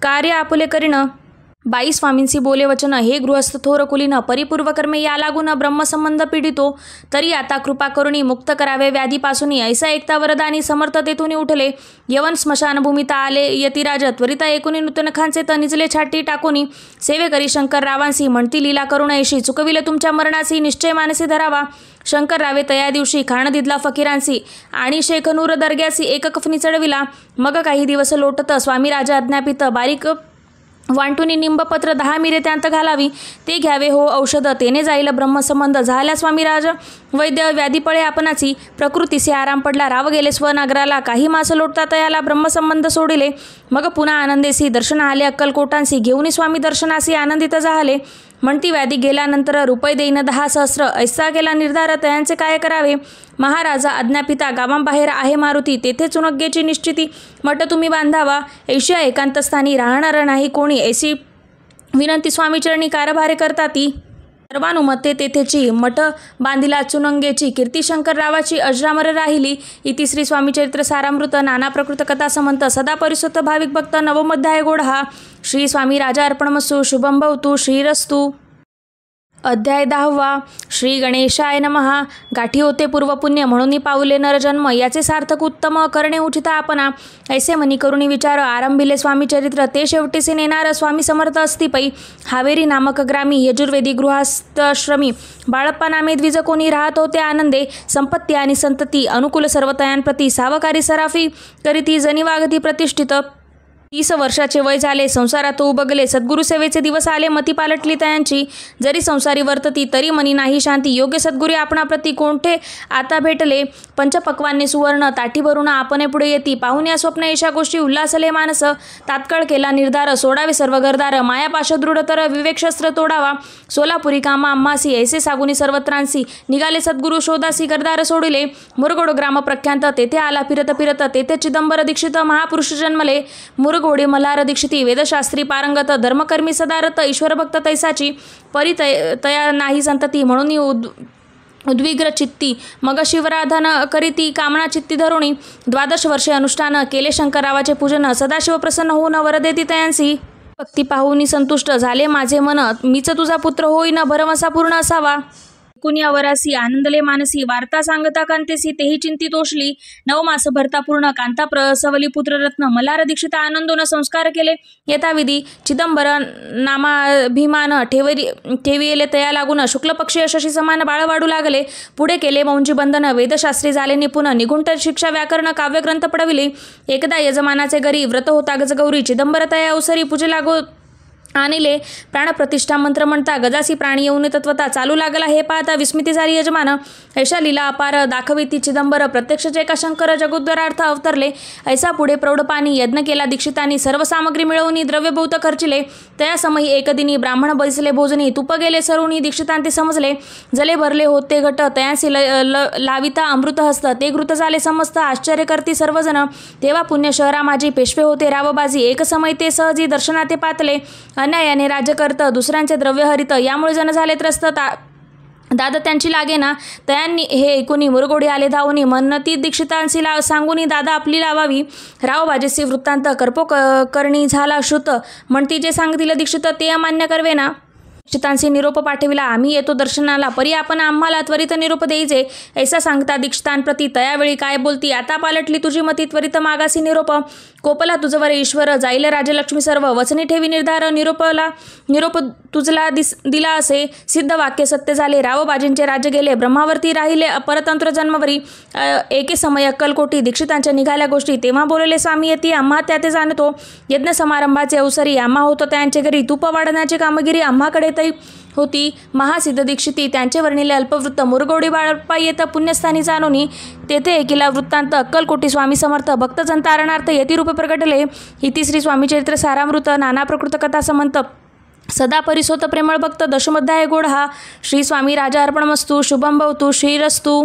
कार्य आपुले करीन बाई स्वामींसी बोले वचन हे गृहस्थ थोर कुलीन परिपूर्व कर्मे या लागून ब्रह्मसंबंध पीडितो तरी आता कृपा करुणी मुक्त करावे व्याधीपासून ऐसा एकता वरदानी समर्थ तेथून उठले यवन स्मशानभूमीता आले यतिराज त्वरिता एकुनी नूतनखांचे तनिजले छाटी टाकूनी सेवे करी शंकररावांसी म्हणती लीला करुण ऐशी चुकविले तुमच्या मरणासी निश्चय मानसी धरावा शंकररावे तया दिवशी खाण दिदला फकीरांसी आणि शेख नूर दर्ग्यासी एक कफनी चढविला मग काही दिवस लोटत स्वामी राजा अज्ञापित बारीक वांटुनी निंबपत्र 10 मिरे त्यांत घालावी ते घ्यावे हो औषध तेने जाईल ब्रह्मसंबंध झाल्या स्वामी राज वैद्य व्याधीपळे आपणाची प्रकृतीसे आराम पडला राव गेले स्वनगराला काही मास लोटता तयाला ब्रह्मसंबंध सोडिले मग पुन्हा आनंदेसी दर्शन आले अक्कलकोटांसी घेऊन स्वामी दर्शनासी आनंदित झाले म्हणती व्याधी गेल्यानंतर रुपये देईन 10 सहस्र ऐसा केला निर्धार तयांचे काय करावे महाराजा आज्ञापिता गावांबाहेर आहे मारुती तेथे चुनग्गेची निश्चिती मठ तुम्ही बांधावा ऐशिया एकांतस्थानी राहणार नाही कोणी ऐसी विनंती स्वामीचरणी कारभारे करता ती सर्वानुमते तेथेची मठ बांधिला चुनंगेची कीर्ती शंकररावाची अजरामर राहिली इति श्री स्वामी चरित्र सारामृत नाना प्रकृत कथा समंत सदा परिसुत्त भाविक भक्त नवमोध्याय गोढा श्री स्वामी राजा अर्पणमस्तु शुभम भवतु श्रीरस्तु अध्याय 10 श्री गणेशाय नमः गाठी होते पूर्वपुण्य म्हणून पावले नरजन्म याचे सार्थक उत्तम करणे उचित आपणा ऐसे मनी करुणी विचार आरंभिले स्वामी चरित्र ते शेवटीसे नेणार स्वामी समर्थ असती पै हावेरी नामक ग्रामी यजुर्वेदी गृहस्थाश्रमी बाळप्पा नामे द्विज कोणी राहत होते आनंदे संपत्ती आणि संतती अनुकूल सर्वतयांप्रती सावकारी सराफी करीती जनिवागती प्रतिष्ठित 30 वर्षाचे वय झाले संसारात उबगले सद्गुरु सेवेचे दिवस आले मती पालटली तयांची जरी संसारी वर्तती तरी मनी नाही शांती योग्य सद्गुरी आपणाप्रती कोणते आता भेटले पंचपक्वांनी सुवर्ण ताठी भरून आपणे पुढे येती पाहून या स्वप्न ऐशा गोष्टी उल्हासले मानस तात्काळ केला निर्धार सोडावे सर्व घरदार मायापाश दृढतर विवेकशस्त्र तोडावा सोलापुरी कामा आम्हासी ऐसे सागुनी सर्वत्रांसी निघाले सद्गुरु शोधासी घरदार सोडिले मुरगोड ग्राम प्रख्यात तेथे आला फिरत फिरत तेथे चिदंबर दीक्षित महापुरुष जन्मले मुरगोडे मल्हार दीक्षिती वेदशास्त्री पारंगत धर्मकर्मी सदारत ईश्वरभक्त तैसाची तया नाही संतती म्हणून उद्विग्र चित्ती मग शिवराधन करीती कामना चित्ती धरुणी 12 वर्षे अनुष्ठान केले शंकररावाचे पूजन सदाशिव प्रसन्न होऊन वरदेती तयांसी भक्ती पाहून संतुष्ट झाले माझे मन मीच तुझा पुत्र होईन भरमसा पूर्ण असावा सुकुनिया वरासी आनंदले मानसी वार्ता सांगता कांतेसी तेही चिंती तोषली 9 मास भरता पूर्ण कांता प्रसवली पुत्ररत्न मल्हार दीक्षिता आनंदोन संस्कार केले यथाविधी चिदंबर नामाभिमान ठेविले तया लागून शुक्ल पक्षी यशस्वी समान बाळ वाढू लागले. पुढे केले मौंजी बंधन वेदशास्त्री झाले निपुण निघुंठ शिक्षा व्याकरण काव्यग्रंथ पडविले. एकदा यजमानाचे घरी व्रत होता गजगौरी चिदंबर तया अवसरी पूजे लागो आणिले प्राणप्रतिष्ठा मंत्र म्हणता गजासी प्राणी येऊन तत्वता चालू लागला. हे पाहता विस्मिती झाली यजमान. ऐशा लीला अपार दाखवी ती चिदंबर प्रत्यक्ष एका शंकर जगोद्धारार्थ अवतरले. ऐसा पुढे प्रौढ पाणी यज्ञ केला दीक्षितांनी सर्व सामग्री मिळवून द्रव्य बहुत खर्चिले. तया समयी एकदिनी ब्राह्मण बैसले भोजनी तुप गेले सरुणी दीक्षितांती समजले. जले भरले होते घट तयासी लाविता अमृत हस्त ते घृत झाले समस्त आश्चर्य करती सर्वजण. तेव्हा पुण्य शहरा माझी पेशवे होते रावबाजी एक समय ते सहजी दर्शनाते पातले. अन्यायाने राज्य करत दुसऱ्यांचे द्रव्य हरित यामुळे जण झाले त्रस्त. दादा त्यांची लागे ना तयांनी हे ऐकुनी मुरगोडी आले धावून मनती दीक्षितांशी सांगूनी दादा आपली लावावी. रावबाजीसी वृत्तांत करपो करणी झाला श्रुत म्हणती जे सांगतील दीक्षित ते अमान्य करवे ना. दीक्षितांशी निरोप पाठविला आम्ही येतो दर्शनाला परी आपण आम्हाला त्वरित निरोप द्यायचे. ऐसा सांगता दीक्षितांप्रती तयावेळी काय बोलती आता पालटली तुझी मती त्वरित मागासी निरोप. कोपला तुझवर ईश्वर जाईल राजलक्ष्मी सर्व वचनी ठेवी निर्धार निरोप तुझला दिला असे सिद्ध वाक्य सत्य झाले. रावबाजींचे राज्य गेले ब्रह्मावरती राहिले परतंत्र जन्मवरी. एके समय अक्कलकोटी दीक्षितांच्या निघाल्या गोष्टी तेव्हा बोलले स्वामी येती आम्हा त्या ते जाणतो. यज्ञ समारंभाचे अवसरी आम्हा होतो त्यांचे घरी तूप वाढण्याची कामगिरी आम्हाकडे होती. महासिद्ध दीक्षिती त्यांचे वर्णिले अल्पवृत्त मुरगोडी बाळप्पा येत पुण्यस्थानी जाणोनी तेथे एकिला वृत्तांत अक्कलकोटी स्वामी समर्थ भक्तजन तारणार्थ यतिरूपे प्रगटले. इति श्री स्वामी चरित्र सारामृत नाना प्रकृत कथा समंत सदा परिसोत प्रेमळ भक्त दशमोध्याय गोड हा. श्री स्वामी राजा अर्पणमस्तु शुभम भवतु श्रीरस्तु.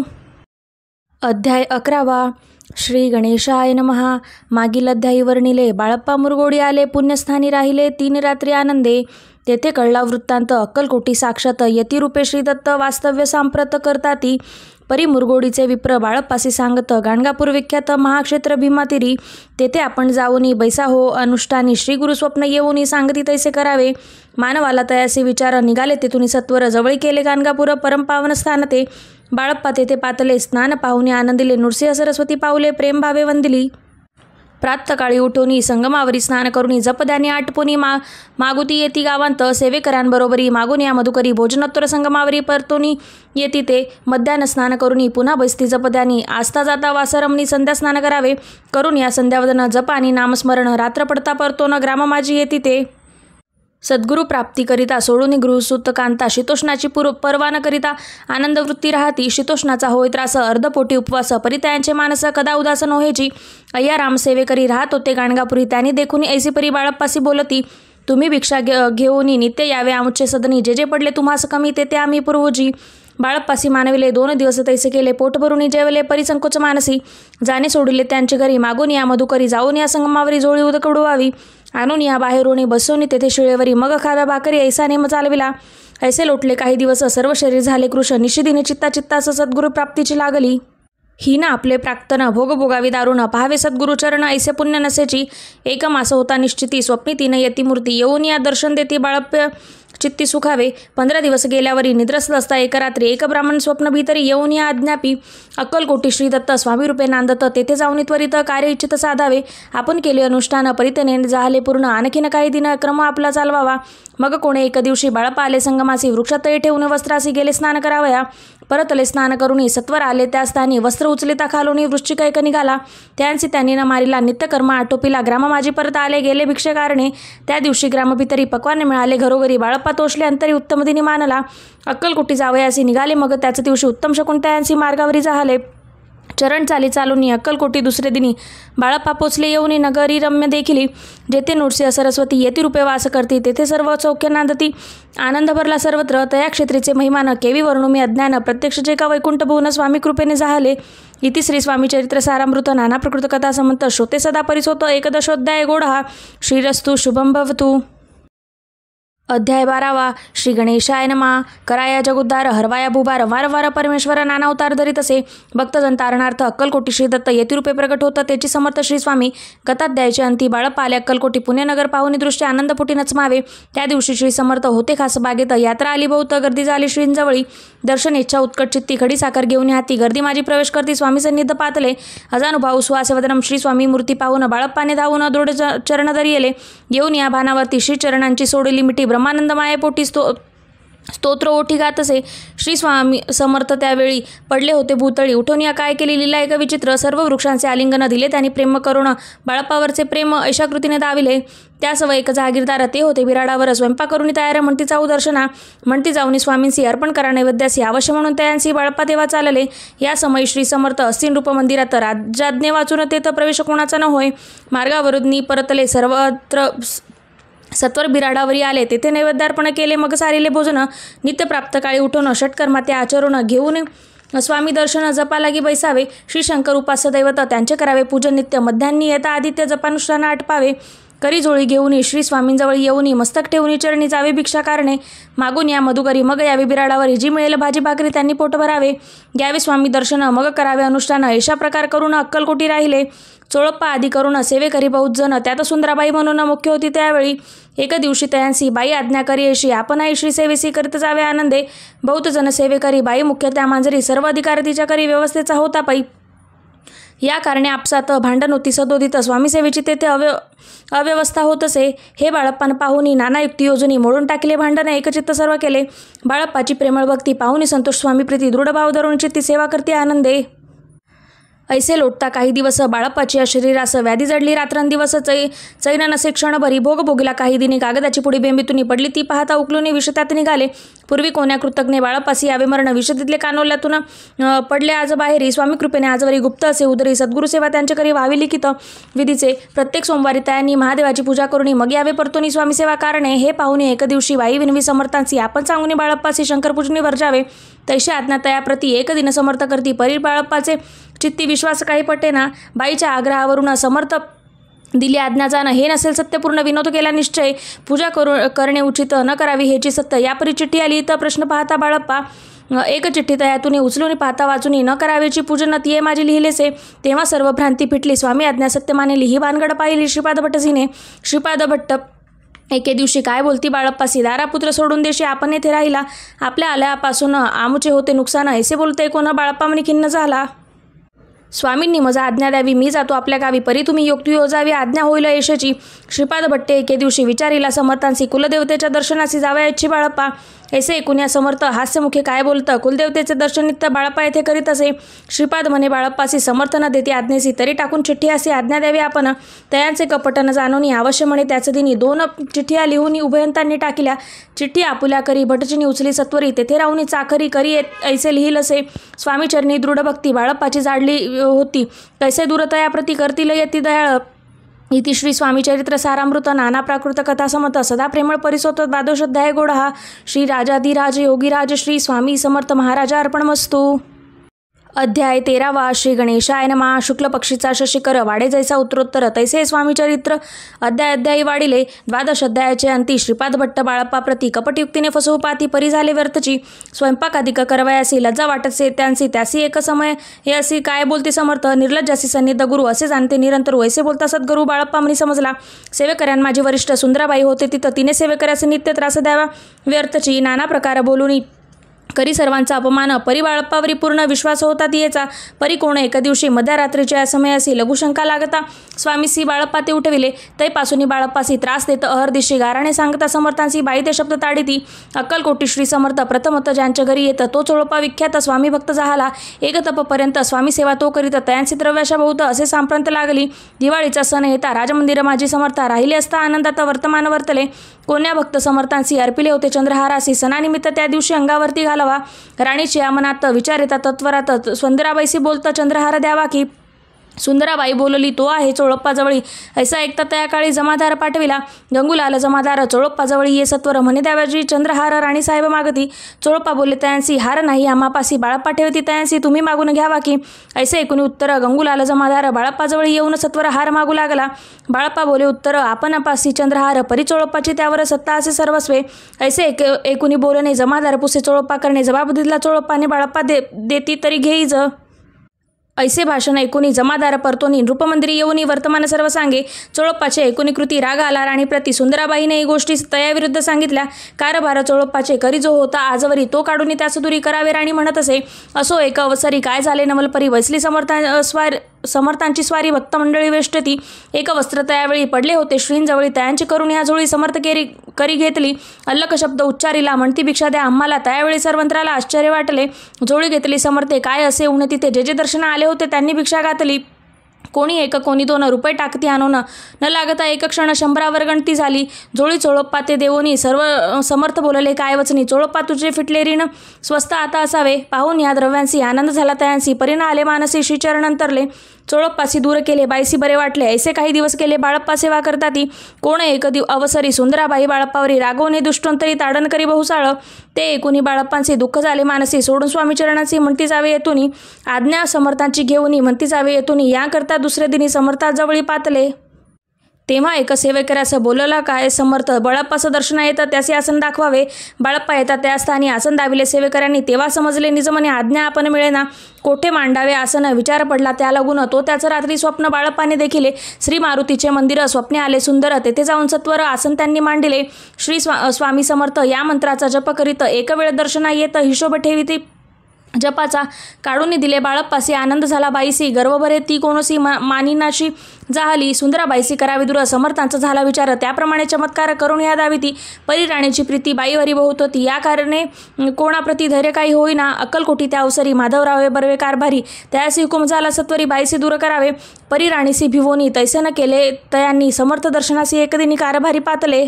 अध्याय 11. श्री गणेशाय नमः. मागील अध्यायी वर्णिले बाळप्पा मुरगोडी आले पुण्यस्थानी राहिले 3 रात्री आनंदे. तेथे कळला वृत्तांत अक्कलकोटी साक्षात यतिरूपे श्रीदत्त वास्तव्य सांप्रत करताती. परी मुरगोडीचे विप्र बाळप्पासी सांगत गाणगापूर विख्यात महाक्षेत्र भीमातिरी तेथे आपण जाऊनी बैसा हो अनुष्ठानी श्री गुरु स्वप्न येऊनी सांगती तैसे करावे. मानवाला तयासे विचार निघाले तेथून सत्वर जवळी केले गाणगापूर परमपावन स्थान ते. बाळप्पा तेथे पातले स्नान पाहुणे आनंदिले नृसिंह सरस्वती पावले प्रेमभावे वंदिली. प्रातकाळी उठोनी संगमावरी स्नान करुनी जपद्यानी आटपोनी मागुती येती गावांत सेवेकरांबरोबरी मागून या मधुकरी भोजनोत्तर संगमावरी परतोनी येती ते. मध्यान स्नान करुनी पुन्हा बैसती जपद्यानी आस्था जाता वासरमनी संध्या स्नान करावे. करून या संध्यावदन जप आणि नामस्मरण रात्र पडता परतोन ग्राम माझी येती ते. सद्गुरु प्राप्तीकरिता सोडून गृहसूत कांता शीतोष्णाची पर्वा न करिता आनंद वृत्ती राहती. शीतोष्णाचा होय त्रास अर्धपोटी उपवास परितयांचे मानस कदा उदास नव्हेची. अय्या रामसेवेकरी राहत होते गाणगापुरी त्यांनी देखून ऐसी परी बाळप्पासी बोलती. तुम्ही भिक्षा घेऊनी नित्य यावे आमचे सदनी जे जे पडले तुम्हास कमी ते आम्ही पुरवूजी. बाळप्पासी मानविले 2 दिवस तैसे केले पोट भरून जेवले परिसंकोच मानसी. जाणे सोडिले त्यांचे घरी मागून या मधुकरी जाऊन या संगमावरी जोळी उदक उडवावी. आणून या बाहेरून बसवून तेथे शिळेवरी मग खाव्या भाकरी ऐसा नेम चालविला. ऐसे लोटले काही दिवस सर्व शरीर झाले कृश निशिदिने चित्तास सद्गुरु प्राप्तीची लागली. ही ना आपले प्राक्तन भोगभोगावी दारुण पाहावे सद्गुरुचरण ऐसे पुण्य नसेची. 1 मास होता निश्चिती स्वप्नी 3 यती मूर्ती येऊन या दर्शन देती बाळप्पा चित्ती सुखावे. 15 दिवस गेल्यावरी निद्रस्त असता 1 रात्री 1 ब्राह्मण स्वप्न भीतरी येऊन या अज्ञापी. अक्कलकोटी श्रीदत्त स्वामी रूपे नांदत तेथे जाऊन त्वरित कार्य इच्छित साधावे. आपण केले अनुष्ठान परितेने झाले पूर्ण आणखीन काही दिन क्रम आपला चालवावा. मग कोणे 1 दिवशी बाळप्पा आले संगमासी वृक्षातळी ठेवून वस्त्रासी गेले स्नान करावया. परतले स्नान करुणी सत्वर आले त्या स्थानी वस्त्र उचलिता खालोनी वृश्चिक एक निघाला. त्यांची त्यांनी न मारिला नित्यकर्म आटोपिला. ग्राम माझी परत आले गेले भिक्षे कारणे. त्या दिवशी ग्रामभितरी पक्वाने मिळाले घरोघरी. बाळप्पा तोषले अंतरी उत्तम दिनी मानला. अक्कलकोटी जावयासी निघाले मग त्याच दिवशी उत्तम शकून त्यांची मार्गावरी जाहले. चरण चाली चालून अक्कलकोटी दुसरे दिनी बाळप्पा पोचले येऊन नगरी रम्य देखिली. जेथे नृसिंह सरस्वती यतिरूपे वास करती तेथे सर्व सौख्य नांदती. आनंद भरला सर्वत्र. तया क्षेत्रीचे महिमान केवी वर्णुमी अज्ञान प्रत्यक्ष जे का वैकुंठ भुवन स्वामी कृपेने जाहले. इति श्री स्वामी चरित्र सारामृत नाना प्रकृत कथा समंत श्रोते सदा परिसोत 11 गोड हा. श्रीरस्तु शुभम भवतु. अध्याय 12 श्री गणेशाय नमः. कराया जगोद्धार, हरवाया भूभार, वारंवार परमेश्वर नाना अवतार धरीत असे. भक्तजन तारणार्थ अक्कलकोटी श्री दत्त येतिरूपे प्रकट होतं. त्याची समर्थ श्री स्वामी गताध्यायाचे अंती. बाळप्पा आले अक्कलकोटी. पुण्यनगर पाहुणी दृष्टी आनंदपोटी नचमावे. त्या दिवशी श्री समर्थ होते खास बागेत. यात्रा आली बहुत, गर्दी झाली श्रींजवळी. दर्शन इच्छा उत्कट चित्ती, खडी साखर घेऊन हाती. गर्दी माझी प्रवेश करती, स्वामी सन्निध पातले. अजानुभाव सुहासवदनम श्री स्वामी मूर्ती पाहून. बाळप्पाने धावून दृढ चरण धरिले. येऊन या भानावरती श्री चरणांची सोडली मिठी. ब्रह्मानंद मायेपोटी स्तोत्र ओठी गात असे. श्री स्वामी समर्थ त्यावेळी पडले होते भूतळी. उठून या काय केली लीला एक विचित्र. सर्व वृक्षांचे आलिंगन दिले त्यांनी प्रेम करुण. बाळप्पावरचे प्रेम अशा कृतीने दाविले. त्यासव एक जहागीरदार ते होते बिराडावर. स्वयंपाक करून तयार म्हणती जाऊ दर्शना. म्हणती जाऊनी स्वामींसी अर्पण करा नैवेद्यासी. अवश्य म्हणून तयांसी बाळप्पा तेव्हा चालले. या समयी श्री समर्थ अस्तीन रूप मंदिरात. राजाज्ञे वाचून तेथ प्रवेश कोणाचा न होय. मार्गावरून परतले. सर्वत्र सत्वर बिराडावरी आले. तेथे नैवेद्यार्पण केले. मग सारिले भोजन. नित्य प्राप्त काळी उठून षटकर्मा ते आचरण घेऊन स्वामी दर्शन जपा लागी बैसावे. श्री शंकर उपास्य दैवत त्यांचे करावे पूजन नित्य. मध्यान्नी येता आदित्य जपानुष्ठान आटपावे. करी जोळी घेऊन श्री स्वामींजवळ येऊनी. मस्तक ठेवून चरणी जावे भिक्षा कारणे. मागून या मधुकरी मग यावे बिराडावरी. जी मिळेल भाजी भाकरी त्यांनी पोट भरावे. घ्यावे स्वामी दर्शन मग करावे अनुष्ठान. अशा प्रकार करून अक्कलकोटी राहिले. चोळप्पा आदी करून सेवेकरी बहुत जण. त्यात सुंदराबाई म्हणून मुख्य होती त्यावेळी. एक दिवशी तयांसी बाई आज्ञा करी अशी. आपण आई श्री सेवेसी करीत जावे आनंदे. बहुत जण सेवेकरी बाई मुख्य त्या मांजरी. सर्व अधिकार तिच्या करी व्यवस्थेचा होता पै. या कारणे आपसात भांडण होती सदोदित. स्वामी सेवेची तेथे अव्यवस्था होत असे. हे बाळप्पान पाहुनी नाना युक्ती योजनी. मोडून टाकले भांडण एकचित्त सर्व केले. बाळप्पाची प्रेमळ भक्ती पाहुनी संतोष स्वामी प्रीती. दृढ भाव धरून चित्ती सेवा करते आनंदे. ऐसे लोटता काही दिवस बाळप्पाची या शरीरास. व्याधी जडली रात्रंदिवस चैन नसे क्षणभरी. भोग भोगीला काही दिनी. कागदाची पुडी बेंबीतून पडली ती पाहता उकलून विष त्यात निघाले. पूर्वी कोण्या कृतज्ञे बाळप्पासी यावे मरण. विष तिथले कानोल्यातून पडले आज बाहेरी. स्वामी कृपेने आजवरी गुप्त असे उदरी. सद्गुरु सेवा त्यांच्या करी व्हावी लिखित विधीचे. प्रत्येक सोमवारी त्यांनी महादेवाची पूजा करून मग यावे परतोनी स्वामी सेवा कारणे. हे पाहुणे एक दिवशी वाई विनवी समर्थांसी. आपण सांगून बाळप्पासी शंकरपूजनी वर्जावे. तैसे आज्ञा तयाप्रती एक दिन समर्थ करती. परी बाळप्पाचे चित्ती विश्वास काही पटेना. बाईच्या आग्रहावरून समर्थ दिली आज्ञा जाणं. हे नसेल सत्यपूर्ण. विनोद केला निश्चय. पूजा करणे उचित न करावी हेची सत्य. यापरी चिठ्ठी आली तर प्रश्न पाहता बाळप्पा. एक चिठ्ठी तयातून उचलून पाहता वाचून. न करावेची पूजन तिये माझी लिहिलेसे. तेव्हा सर्व भ्रांती फिटली. स्वामी आज्ञा सत्य मानेली. ही भानगड पाहिली श्रीपाद भट्टजीने. श्रीपाद भट्ट एके दिवशी काय बोलती बाळप्पासी. दारापुत्र सोडून देशी आपण येथे राहिला. आपल्या आल्यापासून आमुचे होते नुकसान. ऐसे बोलते कोण. बाळप्पा म्हणे खिन्न झाला. स्वामींनी मजा आज्ञा द्यावी. मी जातो आपल्या गावी. परी तुम्ही योक्ती योजावी. आज्ञा होईल यशाची. श्रीपाद भट्टे एके दिवशी विचारिला समर्थांसी. कुलदेवतेच्या दर्शनासी जावयाची बाळप्पा. ऐसे ऐकून या समर्थ हास्यमुखे काय बोलतं. कुलदेवतेचे दर्शन नित्य बाळप्पा येथे करीत असे. श्रीपाद म्हणे बाळप्पासी समर्थ न देते आज्ञेसी. तरी टाकून चिठ्ठी असे आज्ञा द्यावी आपण. तयांचे कपटन जाणून अवश्य म्हणे त्याच दिनी. 2 चिठ्ठ्या लिहून उभयंतांनी टाकल्या. चिठ्ठी आपुल्या करी भटजीने उचली सत्वरी. तेथे राहून चाकरी करी ऐसे लिहिल असे. स्वामीचरणी दृढ भक्ती बाळप्पाची जाडली होती. कैसे दूरतयाप्रती करतील येती दयाळ. इति श्री स्वामी चरित्र सारामृत. नाना प्राकृत कथा समत. सदा प्रेमळ परिसोत. 12 अध्याय गोड हा. श्री राजाधिराज योगीराज श्री स्वामी समर्थ महाराजा अर्पणमस्तु. अध्याय 13 श्री गणेशाय नमः. शुक्ल पक्षीचा शशिकर. वाडे जैसा उत्तरोत्तर. तैसे स्वामी चरित्र अध्यायी वाढिले. 12 अध्यायाचे अंती. श्रीपाद भट्ट बाळप्पा प्रती कपटयुक्तीने फसवू पाती. परी झाले व्यर्थची. स्वयंपाक अधिक करवयासी. लज्जा वाटत त्यांसी. त्यासी एक समय हे असी काय बोलते समर्थ. निर्लज्जासी सन्निध गुरु. असे जाणते निरंतर. ऐसे बोलता सद्गुरु. बाळप्पा म्हणी समजला. सेवेकऱ्यां माझी वरिष्ठ सुंदराबाई होते तिथं. तिने सेवेकऱ्याचे नित्य त्रास द्यावा व्यर्थची. नाना प्रकार बोलून करी सर्वांचा अपमान. परी बाळप्पावरी पूर्ण विश्वास होता तियेचा. परी कोण एका दिवशी मध्यरात्रीच्या समयासी लघुशंका लागता स्वामीसी बाळप्पा ते उठविले. तैपासून बाळप्पासी त्रास देत अहर्दिशी. गाराने सांगता समर्थांसी. बाई ते शब्द ताडिती. अक्कलकोटी श्री समर्थ प्रथमत ज्यांच्या घरी येत तो चोळप्पा विख्यात स्वामी भक्त झाला. एक तपपर्यंत स्वामी सेवा तो करीत. तयांसी द्रव्याशा बहुत असे सांप्रंत लागली. दिवाळीचा सण येता राजमंदिर माझी समर्था. राहिले असता आनंदात वर्तमान वर्तले. कोण्या भक्त समर्थांसी अर्पिले होते चंद्रहारासी. सणानिमित्त त्या दिवशी अंगावरती घालावा. राणीची मनात विचार येतात तत्वरात. सुंदराबाईसी बोलता चंद्रहार द्यावा की. सुंदराबाई बोलली, तो आहे चोळप्पाजवळी. ऐसा ऐकता त्या काळी जमादार पाठविला. गंगूलाल जमादार चोळप्पाजवळी ये सत्वर म्हणे त्यावेळी चंद्रहार राणीसाहेब मागती. चोळप्पा बोलले, तयांसी हार नाही आम्हापासी, बाळप्पा ठेवती तयांसी तुम्ही मागून घ्यावा की. ऐसे ऐकून उत्तर गंगूलाल जमादार बाळप्पाजवळी येऊन सत्वर हार मागू लागला. बाळप्पा बोले, उत्तर आपणापासी चंद्रहार परी चोळप्पाची त्यावर सत्ता असे सर्वस्वे. ऐसे ऐकून बोलणे जमादार पुसे चोळप्पा करणे. जबाब दिला चोळप्पाने, बाळप्पा देती तरी घेईज. ऐसे भाषण ऐकुनी जमादार परतोनी नृपमंदिरी येऊनी वर्तमान सर्व सांगे. चोळप्पाचे ऐकुनी कृती राग आला राणीप्रती. सुंदराबाईने ही गोष्टी तयाविरुद्ध सांगितल्या. कारभार चोळप्पाचे करी जो होता आजवरी तो काढून त्यास दुरी करावे राणी म्हणत असे. असो एक अवसरी काय झाले नवलपरी वैसली समर्थांची स्वारी भक्त मंडळी वेष्टती. एक वस्त्र तयावेळी पडले होते श्रींजवळी. तयांची करून ह्या जोळी समर्थ करी घेतली. अल्लक शब्द उच्चारिला, म्हणती भिक्षा द्या आम्हाला. त्यावेळी सर्वंत्राला आश्चर्य वाटले. जोळी घेतली समर्थे काय असे उणे तिथे जे जे दर्शन आले होते त्यांनी भिक्षा घातली. कोणी एक कोणी 2 रुपये टाकती आणून न लागता एक क्षण 100वर गणती झाली. जोळी चोळप्पा ते देवोनी सर्व समर्थ बोलले काय वचनी. चोळप्पा तुझे फिटले ऋण स्वस्त आता असावे. पाहून या द्रव्यांसी आनंद झाला तयांसी. परिणा आले मानसी श्रीचरण अंतरले. चोळप्पासी दूर केले बाईसी बरे वाटले. ऐसे काही दिवस केले बाळप्पा सेवा करताती. कोण एक अवसरी सुंदराबाई बाळप्पावरी रागवणे दुष्टोंतरी ताडण करी बहुसाळ. ते ऐकुनी बाळप्पांचे दुःख झाले मानसी. सोडून स्वामी चरणांची म्हणती जावे येतुनी. आज्ञा समर्थांची घेऊनी म्हणती जावे येतुनी. याकरता दुसऱ्या दिनी समर्थाजवळी पातले. तेव्हा एक सेवेकऱ्यास बोलला काय समर्थ. बाळप्पाचं दर्शन येतं त्याचे आसन दाखवावे. बाळप्पा येतात त्या स्थानी आसन दाविले सेवेकऱ्यांनी. तेव्हा समजले निजमने आज्ञा आपण मिळेना. कोठे मांडावे आसन विचार पडला त्या लागून. तो त्याचं रात्री स्वप्न बाळप्पाने देखिले. श्री मारुतीचे मंदिर स्वप्ने आले सुंदर. तेथे जाऊन सत्वर आसन त्यांनी मांडिले. श्री स्वामी समर्थ या मंत्राचा जप करीत एक वेळ दर्शना येत हिशोब ठेविती जपाचा. काढून दिले बाळप्पासी आनंद झाला बाईसी. गर्वभरे ती कोणसी मानिनाशी जाहली. सुंदराबाईसी करावी दूर समर्थांचा झाला विचार. त्याप्रमाणे चमत्कार करून या दाविती. परी राणीची प्रीती बाईवरी बहुत होती. या कारणे कोणाप्रती धैर्य काही होईना. अक्कलकोटी त्या अवसरी माधवराव बर्वे कारभारी. त्यासी हुकुम झाला सत्वरी बाईसी दूर करावे. परी राणीसी भिवोनी तैसे न केले तयांनी. समर्थ दर्शनासी एकदिनी कारभारी पातले.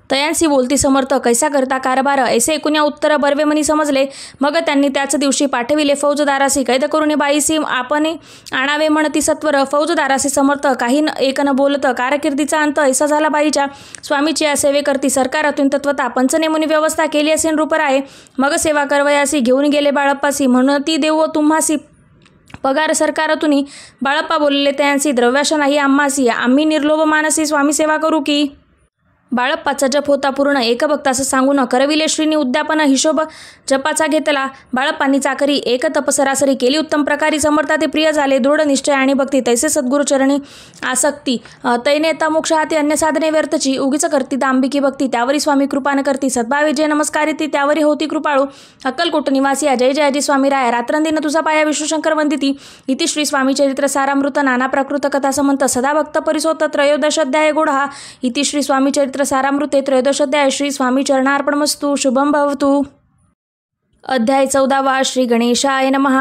तयांसी बोलती समर्थ कैसा करता कारभार. ऐसे ऐकुन्या उत्तर बर्वे मनी समजले. मग त्यांनी त्याच दिवशी पाठविले फौजदारासी. कैद करून बाईसी आपण आणावे म्हणती सत्वर. फौजदारासी समर्थ काही एक न बोलत. कारकिर्दीचा अंत ऐसा झाला बाईच्या. स्वामीची या सेवेकरती सरकारातून तत्वता पंचनेमुनी व्यवस्था केली असे नृपराये. मग सेवा करवयासी घेऊन गेले बाळप्पासी. म्हणती देव तुम्हासी पगार सरकारातून. बाळप्पा बोलले तयांसी द्रव्याश नाही आम्हासी. आम्ही निर्लोभ मानसी स्वामी सेवा करू की. बाळप्पाचा जप होता पूर्ण. एक भक्तास सांगून करविले श्रीनी उद्यापन. हिशोब जपाचा घेतला. बाळप्पांनी चाकरी एक तप सरासरी केली उत्तम प्रकारे. समर्था ते प्रिय झाले. दृढ निश्चय आणि भक्ती तैसे सद्गुरुचरणी आसक्ती. तैनेता मोक्ष हाती अन्य साधने व्यर्थची. उगीच करती दांबिकी भक्ती त्यावरी स्वामी कृपान करती. सद्भावी जे नमस्कारी ती त्यावरी होती कृपाळू. अक्कलकोट निवासिया जय जयाजी स्वामी राया. रात्रंदिन तुझा पाया विष्णुशंकर वंदिती. इति श्री स्वामी चरित्र सारामृत नाना प्राकृत कथा समंत सदा भक्त परिसोत त्रयोदश अध्याय गुढहा. इति श्री स्वामी चरित्र सारामृते त्रयोदशोध्याय. श्री स्वामी चरणार्पणमस्तु. शुभम भवतु. अध्याय 14. श्री गणेशाय नमः.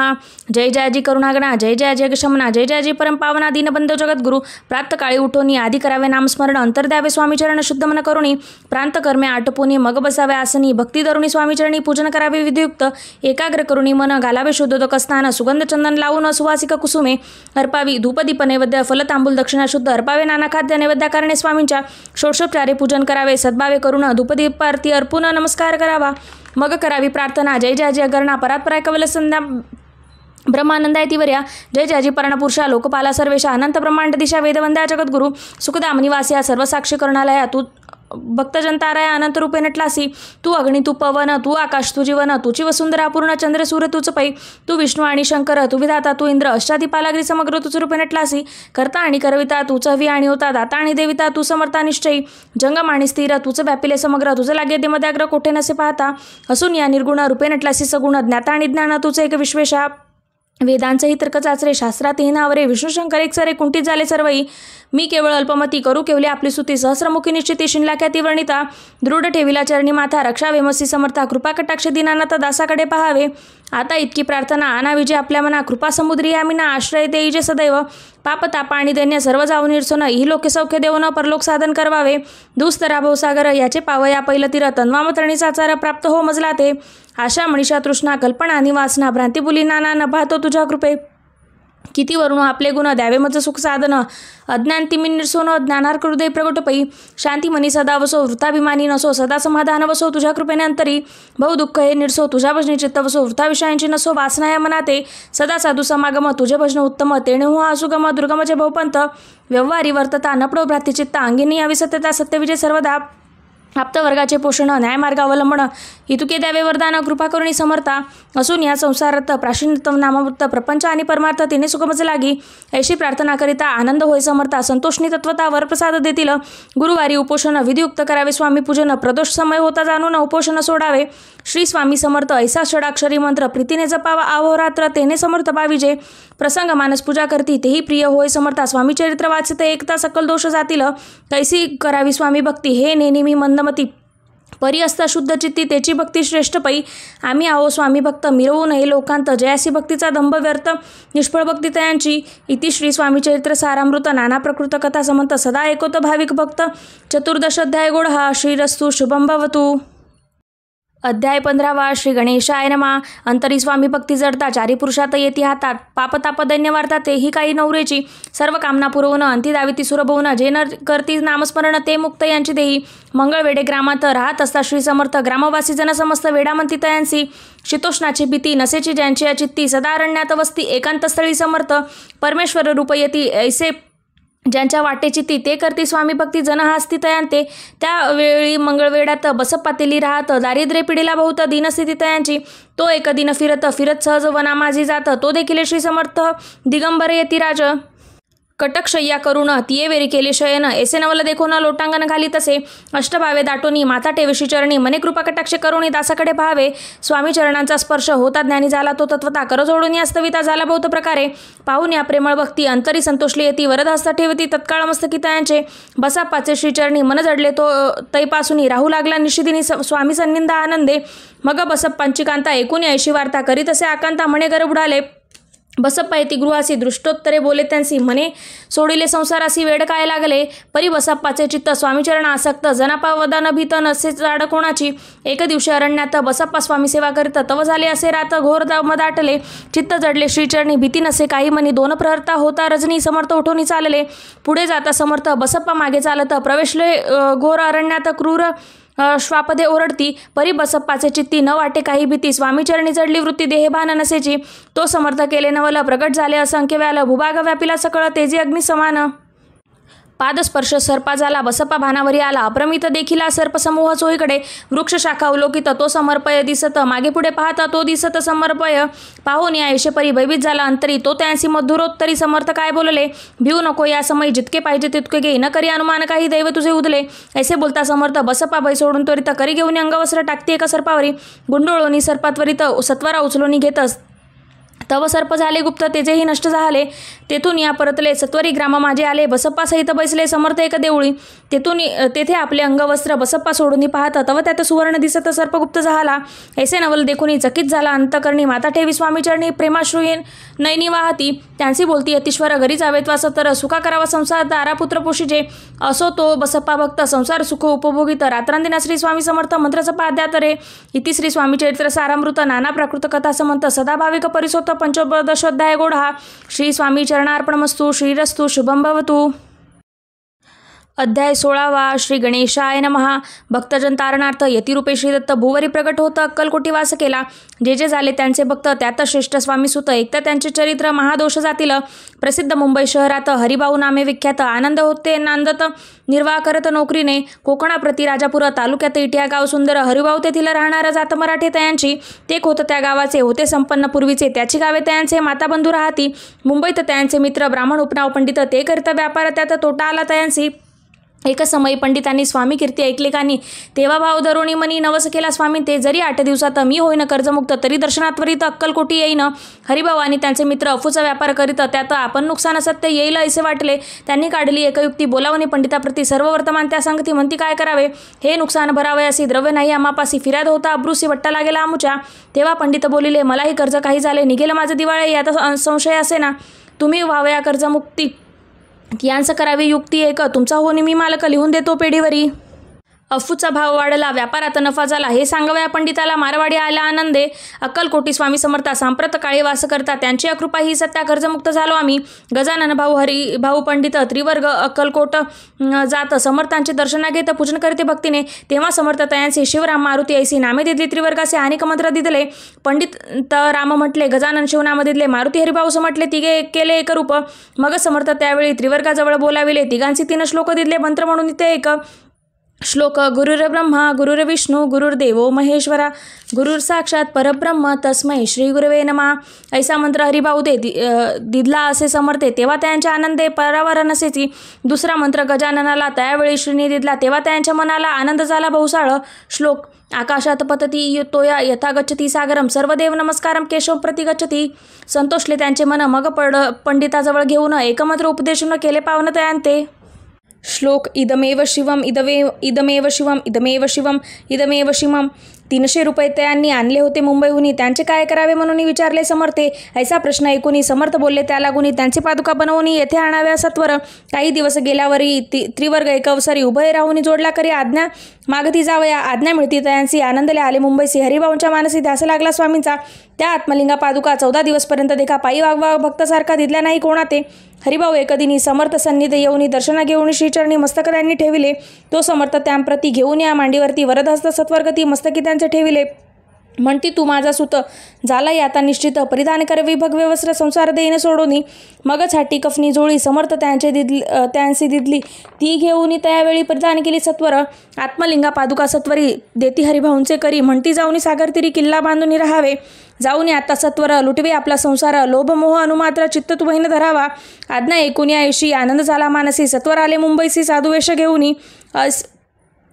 जय जयाजी करुणागणा. जय जयाजी अगशमना. जय जयाजी परमपावना दीनबंधू जगद्गुरु. प्रातकाळी उठोनी आधी करावे नामस्मरण. अंतर द्यावे स्वामीचरण शुद्ध मन करुणी. प्रांत कर्मे आटपुनी मग बसावे आसनी. भक्ती धरुणी स्वामीचरणी पूजन करावे विधियुक्त. एकाग्र करुणी मन घालावे शुद्धोदक स्नान. सुगंध चंदन लावून सुवासिक कुसुमे अर्पावी. धूपदीप नैवेद्य फल तांबूल दक्षिणा शुद्ध अर्पावे. नाना खाद्य नैवेद्याकारणे स्वामींच्या षोडशोपचारे पूजन करावे. सद्भावे करुण धूपदीपारती अर्पून नमस्कार करावा. मग करावी प्रार्थना. जय जयाजी अगरणा परात्पराय कवल संध्या ब्रह्मानंदाय तिवर्या. जय जयाजी पर्णपुरुषा लोकपाला सर्वेशा. अनंत ब्रह्मांड दिशा वेदवंद्या जगद्गुरु. सुखदाम निवासिया सर्वसाक्षी करुणालया. तू भक्तजनताराया अनंत रूपे नटलासी. तू अग्नी तू पवन तू आकाश तू जीवन. तुची वसुंधरा पूर्ण चंद्र सूर्य तूच पै. तू विष्णू आणि शंकर तू विधाता तू इंद्र. अष्टादिपालाग्री समग्र तुझ रूपे नटलासी. करता आणि करविता तूच हवी आणि होता. दाता आणि देविता तू समर्था निश्चयी. जंगम आणि स्थिर तूच व्यापिले समग्र. तुझं लागे देमद्याग्र कोठे नसे पाहता. असून या निर्गुण रूपे नटलासी सगुण. ज्ञाता आणि ज्ञान तूच एक विश्वेशा. वेदांचंही तर्क चाचरे शास्त्रात नावरे. विष्णुशंकर एक सरे कुंठीत झाले सर्वई. मी केवळ अल्पमती करू केवले आपली स्तुती. सहस्रमुखी निश्चिती शिनला ख्याती वर्णिता. दृढ ठेविला चरणी माथा. रक्षा वेमसी समर्था. कृपा कटाक्ष दिनानाथ दासाकडे पहावे. आता इतकी प्रार्थना आणा विजय आपल्या मना. कृपा समुद्री आमिना आश्रय देईजे सदैव. पाप ताप आणि दैन्य सर्व जाऊन निर्सोन. ही लोके सौख्य देऊन परलोक साधन करवावे. दुस्तरा भवसागर याचे पावया पैल तीर. तन्वामतरणीचा चार प्राप्त हो मजला ते. आशा मनीषा तृष्णा कल्पना निवासना. भ्रांती बुली नाना न पाहतो तुझ्या कृपे. किती वरुण आपले गुण द्यावे मज सुख साधन अज्ञान तिमिन निर्सोन ज्ञानार्क हृदय प्रगटपई शांती मनी सदा वसो वृथाभिमानी नसो सदा समाधान वसो तुझ्या कृपेने अंतरी बहु दुःख हे निर्सो तुझ्या भजनी चित्त वसो वृथा विषयांची नसो वासना या मनाते सदा साधू समागम तुझे भजन उत्तम तेणे हो आसुगम दुर्गमचे बहुपंथ व्यवहारी वर्तता नपडो भ्रातिचित्ता अंगिनी यावी सत्यता सत्यविजय सर्वदा आप्त वर्गाचे पोषण न्यायमार्ग अवलंबन हितुके द्यावे वरदान कृपा करुणी समर्था असून या संसारात प्राचीनतम नामवृत्त प्रपंच आणि परमार्थ तिने सुखमच लागी ऐशी प्रार्थना करिता आनंद होय समर्था संतोषणी तत्वता वरप्रसाद देतील गुरुवारी उपोषण विधियुक्त करावे स्वामी पूजन प्रदोष समय होता जाणून उपोषण सोडावे श्री स्वामी समर्थ ऐसा षडाक्षरी मंत्र प्रीतीने जपावा अहोरात्र तेने समर्थ पाविजे प्रसंग मानस पूजा करती तेही प्रिय होय समर्था स्वामी चरित्र वाचते एकता सकल दोष जातील कैसी करावी स्वामी भक्ती हे नेहमी मंदमती परी असता शुद्ध चित्ती त्याची भक्ती श्रेष्ठ पै आम्ही आहो स्वामी भक्त मिरवू नये लोकांत जयासी भक्तीचा दंभ व्यर्थ निष्फळ भक्ती तयांची इति श्री स्वामी चरित्र सारामृत नाना प्रकृत कथा समंत सदा एकोत भाविक भक्त चतुर्दश अध्याय गोड हा श्रीरस्तु शुभम भवतु। अध्याय 15 श्री गणेशाय नमः अंतरी स्वामी भक्ती जडता चारी पुरुषात येती हातात पापताप दैन्य वार्ता तेही काही नवरेची सर्व कामना पुरवून अंती दाविती सुरभवून जे न करती नामस्मरण ते मुक्त यांची देही मंगळवेढे ग्रामात राहत असता श्री समर्थ ग्रामवासी जन समस्त वेडामंती तयांसी शीतोष्णाची भीती नसेची ज्यांची चित्ती सदा अरण्यात वस्ती एकांतस्थळी समर्थ परमेश्वर रूप येती ऐसे ज्यांच्या वाटेची ती ते करती स्वामी भक्ती जन हास्ती तयांते त्यावेळी मंगळवेढ्यात बसप्पा तेली राहत दारिद्र्य पिढीला बहुत दीनस्थिती तयांची तो एक दिन फिरत सहज वना माझी जात तो देखील श्री समर्थ दिगंबर येती राज कटकशय्या करून तिये वेरी केले शयन ऐसे नवल देखो न लोटांगण घाली तसे अष्टभावे दाटोनी माता ठेवेशी चरणी मने कृपा कटाक्ष करुणी दासाकडे पाहावे स्वामी चरणांचा स्पर्श होता ज्ञानी झाला तो तत्वता कर जोडून अस्तविता झाला बहुत प्रकारे पाहून या प्रेमळ भक्ती अंतरी संतोषली येती वरद हस्त ठेवती तत्काळ मस्तकी तयांचे बसाप्पाचे श्रीचरणी मन जडले तो तैपासूनी राहू लागला निशिदिनी स्वामी सन्निंदा आनंदे मग बसप्पांची कांता एकूण ऐशी वार्ता करीत असे आकांता म्हणे घर बुडाले बसप्पा येती गृहासी दृष्टोत्तरे बोले त्यांसी म्हणे सोडिले संसारासी वेड काय लागले परी बसप्पाचे चित्त स्वामीचरण आसक्त जनापा वदान भीत नसे जाड कोणाची एक दिवशी अरण्यात बसप्पा स्वामी सेवा करीत तव झाले असे रात घोर दाटले चित्त जडले श्रीचरणी भीती नसे काही मनी दोन प्रहरता होता रजनी समर्थ उठोनी चालले पुढे जाता समर्थ बसप्पा मागे चालत प्रवेशले घोर अरण्यात क्रूर श्वापदे ओरडती परी बसप्पाचे चित्ती न वाटे काही भीती स्वामीचरणी जडली वृत्ती देहभान नसेची तो समर्थ केले नवल प्रगट झाले असंख्य व्याल भूभाग व्यापिला सकळ तेजी अग्नि समान पादस्पर्श सर्पा झाला बसप्पा भानावरी आला अप्रमित देखिला सर्पसमूह चोहीकडे वृक्ष शाखा अवलोकित तो समर्पय दिसत मागे पुढे पाहता तो दिसत समर्पय पाहून या ऐशेपरी भयभीत झाला अंतरी तो त्यांसी मधुरोत्तरी समर्थ काय बोलले भिवू नको या समय जितके पाहिजे तितके घे न करी अनुमान काही दैव तुझे उदले ऐसे बोलता समर्थ बसप्पा भय सोडून त्वरित करी घेऊन अंगवस्त्र टाकते एका सर्पावरी गुंडोळोनी सर्पात्वरित सत्वरा उचलोनी घेतस तव सर्प झाले गुप्त तेजेही नष्ट झाले तेथून या परतले सत्वरी ग्राम माझे आले बसप्पा सहित बैसले समर्थ एक देवळी तेथे आपले अंगवस्त्र बसप्पा सोडून पाहत तव त्यात सुवर्ण दिसत सर्पगुप्त झाला ऐसे नवल देखुनी चकित झाला अंतकरणी माता ठेवी स्वामीचरणी प्रेमाश्रुये नयनी वाहती त्यांची बोलती अतिश्वर घरी जावेत वास तर सुखा करावा संसार दारा पुत्र पोषिजे असो तो बसप्पा भक्त संसार सुख उपभोगित रात्रांदिना श्री स्वामी समर्थ मंत्रच पाद्या तरे इति श्री स्वामी चरित्र सारामृत नाना प्राकृत कथा समंत सदा भाविक परिसोत पंचदशोध्याय गोड हा श्री स्वामी चरणार्पणमस्तु श्रीरस्तु शुभम भवतु। अध्याय 16 श्री गणेशाय नमः भक्तजन तारणार्थ यतिरूपे श्रीदत्त भूवरी प्रगट होत अक्कलकोटी वास केला जे जे झाले त्यांचे भक्त त्यात श्रेष्ठ स्वामी सुत एकतर त्यांचे चरित्र महादोष जातील प्रसिद्ध मुंबई शहरात हरिभाऊ नामे विख्यात आनंद होते नांदत निर्वाह करत नोकरीने कोकणाप्रती राजापूर तालुक्यात इटिया गाव सुंदर हरिभाऊ तेथील राहणारा जात मराठे तयांची ते होत त्या गावाचे होते संपन्न पूर्वीचे त्याची गावे तयांचे माताबंधू राहती मुंबईत तयांचे मित्र ब्राह्मण उपनाव पंडित ते करिता व्यापार त्यात तोटा आला तयांसी एक समयी पंडितांनी स्वामी कीर्ती ऐकलेकांनी तेव्हा भाव धरोणी मनी नवस केला स्वामी ते जरी 8 दिवसात मी होईन कर्जमुक्त तरी दर्शनात त्वरित अक्कलकोटी येईन हरिभाऊ आणि त्यांचे मित्र अफूचा व्यापार करीत त्यात आपण नुकसान सत्य येईल असे वाटले त्यांनी काढली एक युक्ती बोलावणी पंडिताप्रती सर्व वर्तमान त्या सांगती म्हणती काय करावे हे नुकसान भरावे असे द्रव्य नाही आमापासी फिर्याद होता अब्रुसी वट्टा लागेला आमुच्या तेव्हा पंडित बोलिले मलाही कर्ज काही झाले निघेल माझे दिवाळे यात संशय असे ना तुम्ही व्हावया कर्जमुक्ती यांस करावी युक्ती एक तुमचा होणी मी मालक लिहून देतो पेढीवरी अफूचा भाव वाढला, व्यापारात नफा झाला, हे सांगावया पंडिताला मारवाडी आला आनंदे. अक्कलकोटी स्वामी समर्था सांप्रत काळी वास करता, त्यांची कृपा ही सत्या कर्जमुक्त झालो आम्ही. गजानन भाऊ हरी भाऊ पंडित त्रिवर्ग अक्कलकोट जात, समर्थांचे दर्शना घेत पूजन करते भक्तीने. तेव्हा समर्थ तयांचे शिवराम मारुती ऐसी नामे दिदले, त्रिवर्गाचे अनेक मंत्र दिदले. पंडित राम म्हटले, गजानन शिवनाम दिदले, मारुती हरिभाऊ समटले, तिघे केले एक रूप. मग समर्थ त्यावेळी त्रिवर्गाजवळ बोलाविले, तिघांचे 3 श्लोक दिदले, मंत्र म्हणून ते एक श्लोक. गुरुर्ब्रह्मा गुरुर्विष्णू गुरुर्देवो महेश्वरा, गुरुर साक्षात परब्रह्म तस्मै श्री गुरवे नमः. ऐसा मंत्र हरिभाऊ दिदला असे समर्थे. तेव्हा त्यांच्या आनंदे परावर नसेची. दुसरा मंत्र गजाननाला त्यावेळी श्रीनी दिदला, तेव्हा त्यांच्या मनाला आनंद झाला बहुसाळ. श्लोक. आकाशात पतती तोया यथा गच्छती सागरम, सर्वदेव नमस्कारम केशव प्रति गच्छती. संतोषले त्यांचे मन, मग पंडिताजवळ घेऊन एकमंत्र उपदेशून केले पावन तयांते. श्लोक. इदमेव शिवम इदमेव शिवम इदमेव शिवम इदमेव शिवम. 300 रुपये त्यांनी आणले होते मुंबईहून, त्यांचे काय करावे म्हणून विचारले समर्थे. ऐसा प्रश्न ऐकून समर्थ बोलले, त्या लागून त्यांची पादुका बनवून येथे आणाव्या सत्वर. काही दिवस गेल्यावरी त्रिवर्ग एक अवसरी उभय राहून जोडला करी आज्ञा मागती जावया. आज्ञा मिळती तयांसी आनंदले आले मुंबईसी. हरिभाऊंच्या मानसी ध्यास लागला स्वामींचा. त्या आत्मलिंगा पादुका 14 दिवसपर्यंत देखा पायी वागवा भक्तसारखा दिदल्या नाही कोणा ते. हरिभाऊ एकदिनी समर्थ सन्निध येऊनी दर्शना घेऊन श्रीचरणी मस्तक त्यांनी ठेविले. तो समर्थ त्यांप्रती घेऊन या मांडीवरती वरदहस्त सत्वर्गती मस्तकी त्यांचे ठेविले. म्हणती, तू माझा सुत झालाय आता निश्चित, परिधान करवी भगवे वस्त्र संसार देईन सोडोनी. मगच हाटी कफनी जोळी समर्थ त्यांची दिदली, ती घेऊन त्यावेळी परिधान केली सत्वर. आत्मलिंगा पादुका सत्वरी देती हरिभाऊंचे करी. म्हणती, जाऊनी सागर तिरी किल्ला बांधून राहावे. जाऊन आता सत्वर लुटवे आपला संसार, लोभ मोह अनुमात्र चित्त तू बहीण धरावा. आज्ञा ऐकून या ऐशी आनंद झाला मानसी. सत्वर आले मुंबईसी साधुवेश घेऊनी.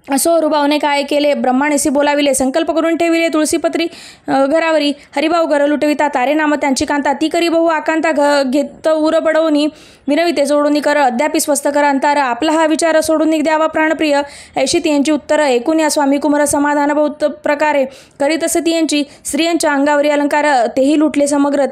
असो हरिभाऊने काय केले, ब्रह्मानेसी बोलाविले, संकल्प करून ठेविले तुळशीपत्री घरावरी. हरिभाऊ घर लुटविता, तारे नाम त्यांची कांता, ती करी बहु आकांता घेत उर बडवूनी. विनविते जोडून कर अद्यापी स्वस्त कर अंतार, आपला हा विचार सोडून द्यावा प्राणप्रिय. ऐशी त्यांची उत्तर ऐकून या स्वामी कुमार समाधान बहुत प्रकारे करीत असे यांची. स्त्रियांच्या अंगावरी अलंकार तेही लुटले समग्र.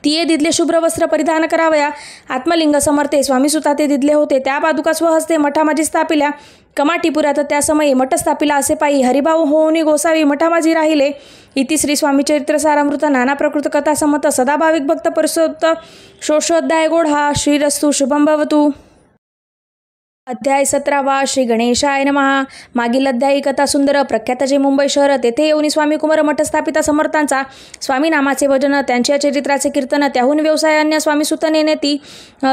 तिये दिदले शुभ्र वस्त्र परिधान करावया. आत्मलिंग समर्थे स्वामी सुता ते दिदले होते. त्या पादुका स्वहस्ते मठामाजी स्थापिल्या. कमाटीपुरात त्या समयी मठ स्थापिला असे पायी. हरिभाऊ होऊनी गोसावी मठामाजी राहिले. इति श्री स्वामी चरित्र सारामृत नाना प्रकृत कथा समत सदाभाविक भक्त परिसोत्त शोषोध्याय गोढा. श्रीरस्तु शुभम भवतु. अध्याय 17. श्री गणेशाय नमः. मागील अध्यायी कथा सुंदर. प्रख्यात जे मुंबई शहर, तेथे येऊन स्वामी कुमार मठ स्थापिता समर्थांचा. स्वामी नामाचे भजन, त्यांच्या चरित्राचे कीर्तन, त्याहून व्यवसाय अन्य स्वामी सुत नेती.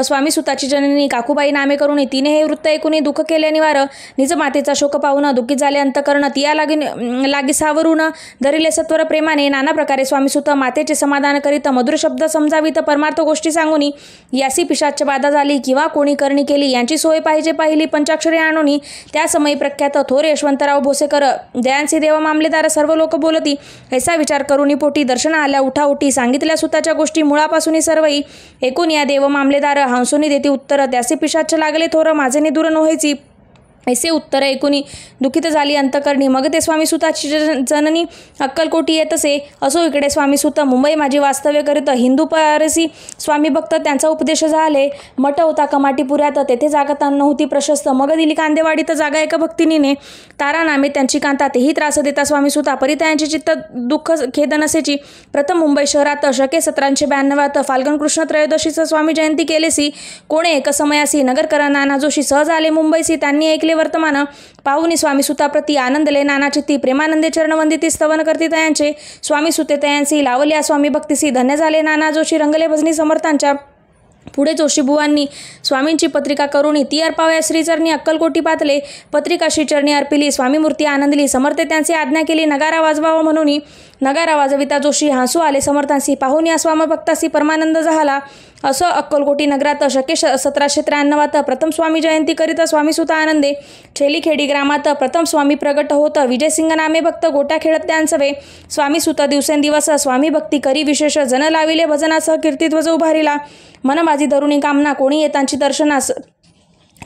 स्वामी सुताची जननी काकूबाई नामे करून तिने हे वृत्त ऐकून दुःख केले निवार. निज मातेचा शोक पाहून दुःखी झाले अंतकरण. तिया लागी सावरून धरिले सत्वर प्रेमाने. नाना प्रकारे स्वामी सुत मातेचे समाधान करीत मधुर शब्द समजावीत परमार्थ गोष्टी सांगून. यासी पिशाच बाधा झाली किंवा कोणी करणी केली, यांची सोय पाहिजे पहिली पंचाक्षरी आणोनी. त्या समयी प्रख्यात थोर यशवंतराव भोसेकर दयांसी देव मामलेदार सर्व लोक बोलती. ऐसा विचार करून पोटी दर्शन आल्या उठाउठी. सांगितल्या सुताच्या गोष्टी मुळापासून सर्वही. एकूण या देव मामलेदार हंसोनी देती उत्तर. त्याचे पिशाच लागले थोर माझे दूर नव्हेची. ऐसे उत्तर ऐकूनी दुःखित झाली अंतकरणी. मग ते स्वामी सुताची जननी अक्कलकोटी येत असे. असो इकडे स्वामी सुत मुंबई माझी वास्तव्य करीत. हिंदू पारसी स्वामी भक्त त्यांचा उपदेश झाले. मठ होता कमाटीपुऱ्यात, तेथे जागा नव्हती प्रशस्त. मग दिली कांदेवाडीत जागा एका भक्तिनीने. तारा नामे त्यांची कांता, तेही त्रास देता स्वामी सुता. परित्यांची चित्त दुःख खेद नसेची. प्रथम मुंबई शहरात शके 1792 फाल्गुन कृष्ण त्रयोदशीच स्वामी जयंती केलेसी. कोणे एक समयासी नगरकर नाना जोशी सहज आले मुंबईसी. त्यांनी ऐकले वर्तमान. पाहुनी स्वामी सुताप्रती आनंदले नाना चित्ती. प्रेमानंदे चरणवंदिती स्तवन करती तयांचे. स्वामी सुते तयांसी लावल्या स्वामी भक्तीसी. धन्य झाले नाना जोशी रंगले भजनी समर्थांच्या. पुढे जोशीबुवांनी स्वामींची पत्रिका करून ती अर्पाव्या श्रीचरणी अक्कलकोटी पातले. पत्रिका श्रीचरणी अर्पिली. स्वामी मूर्ती आनंदली. समर्थे त्यांची आज्ञा केली नगारा वाजवावा म्हणून. नगारा वाजविता जोशी हसू आले समर्थांसी. पाहून या स्वामभक्तासी परमानंद झाला. असं अक्कलकोटी नगरात शके 1793 प्रथम स्वामी जयंती करीत स्वामी सुता आनंदे. छेलीखेडी ग्रामात प्रथम स्वामी प्रगट होत. विजयसिंग नामे भक्त गोट्या खेळत त्यांचवे. स्वामी सुत दिवसेंदिवस स्वामी भक्ती करी विशेष. जन लाविले भजनासह कीर्तिध्वज उभारिला. मन माझी धरुणी कामना, कोणी येतांची दर्शनास.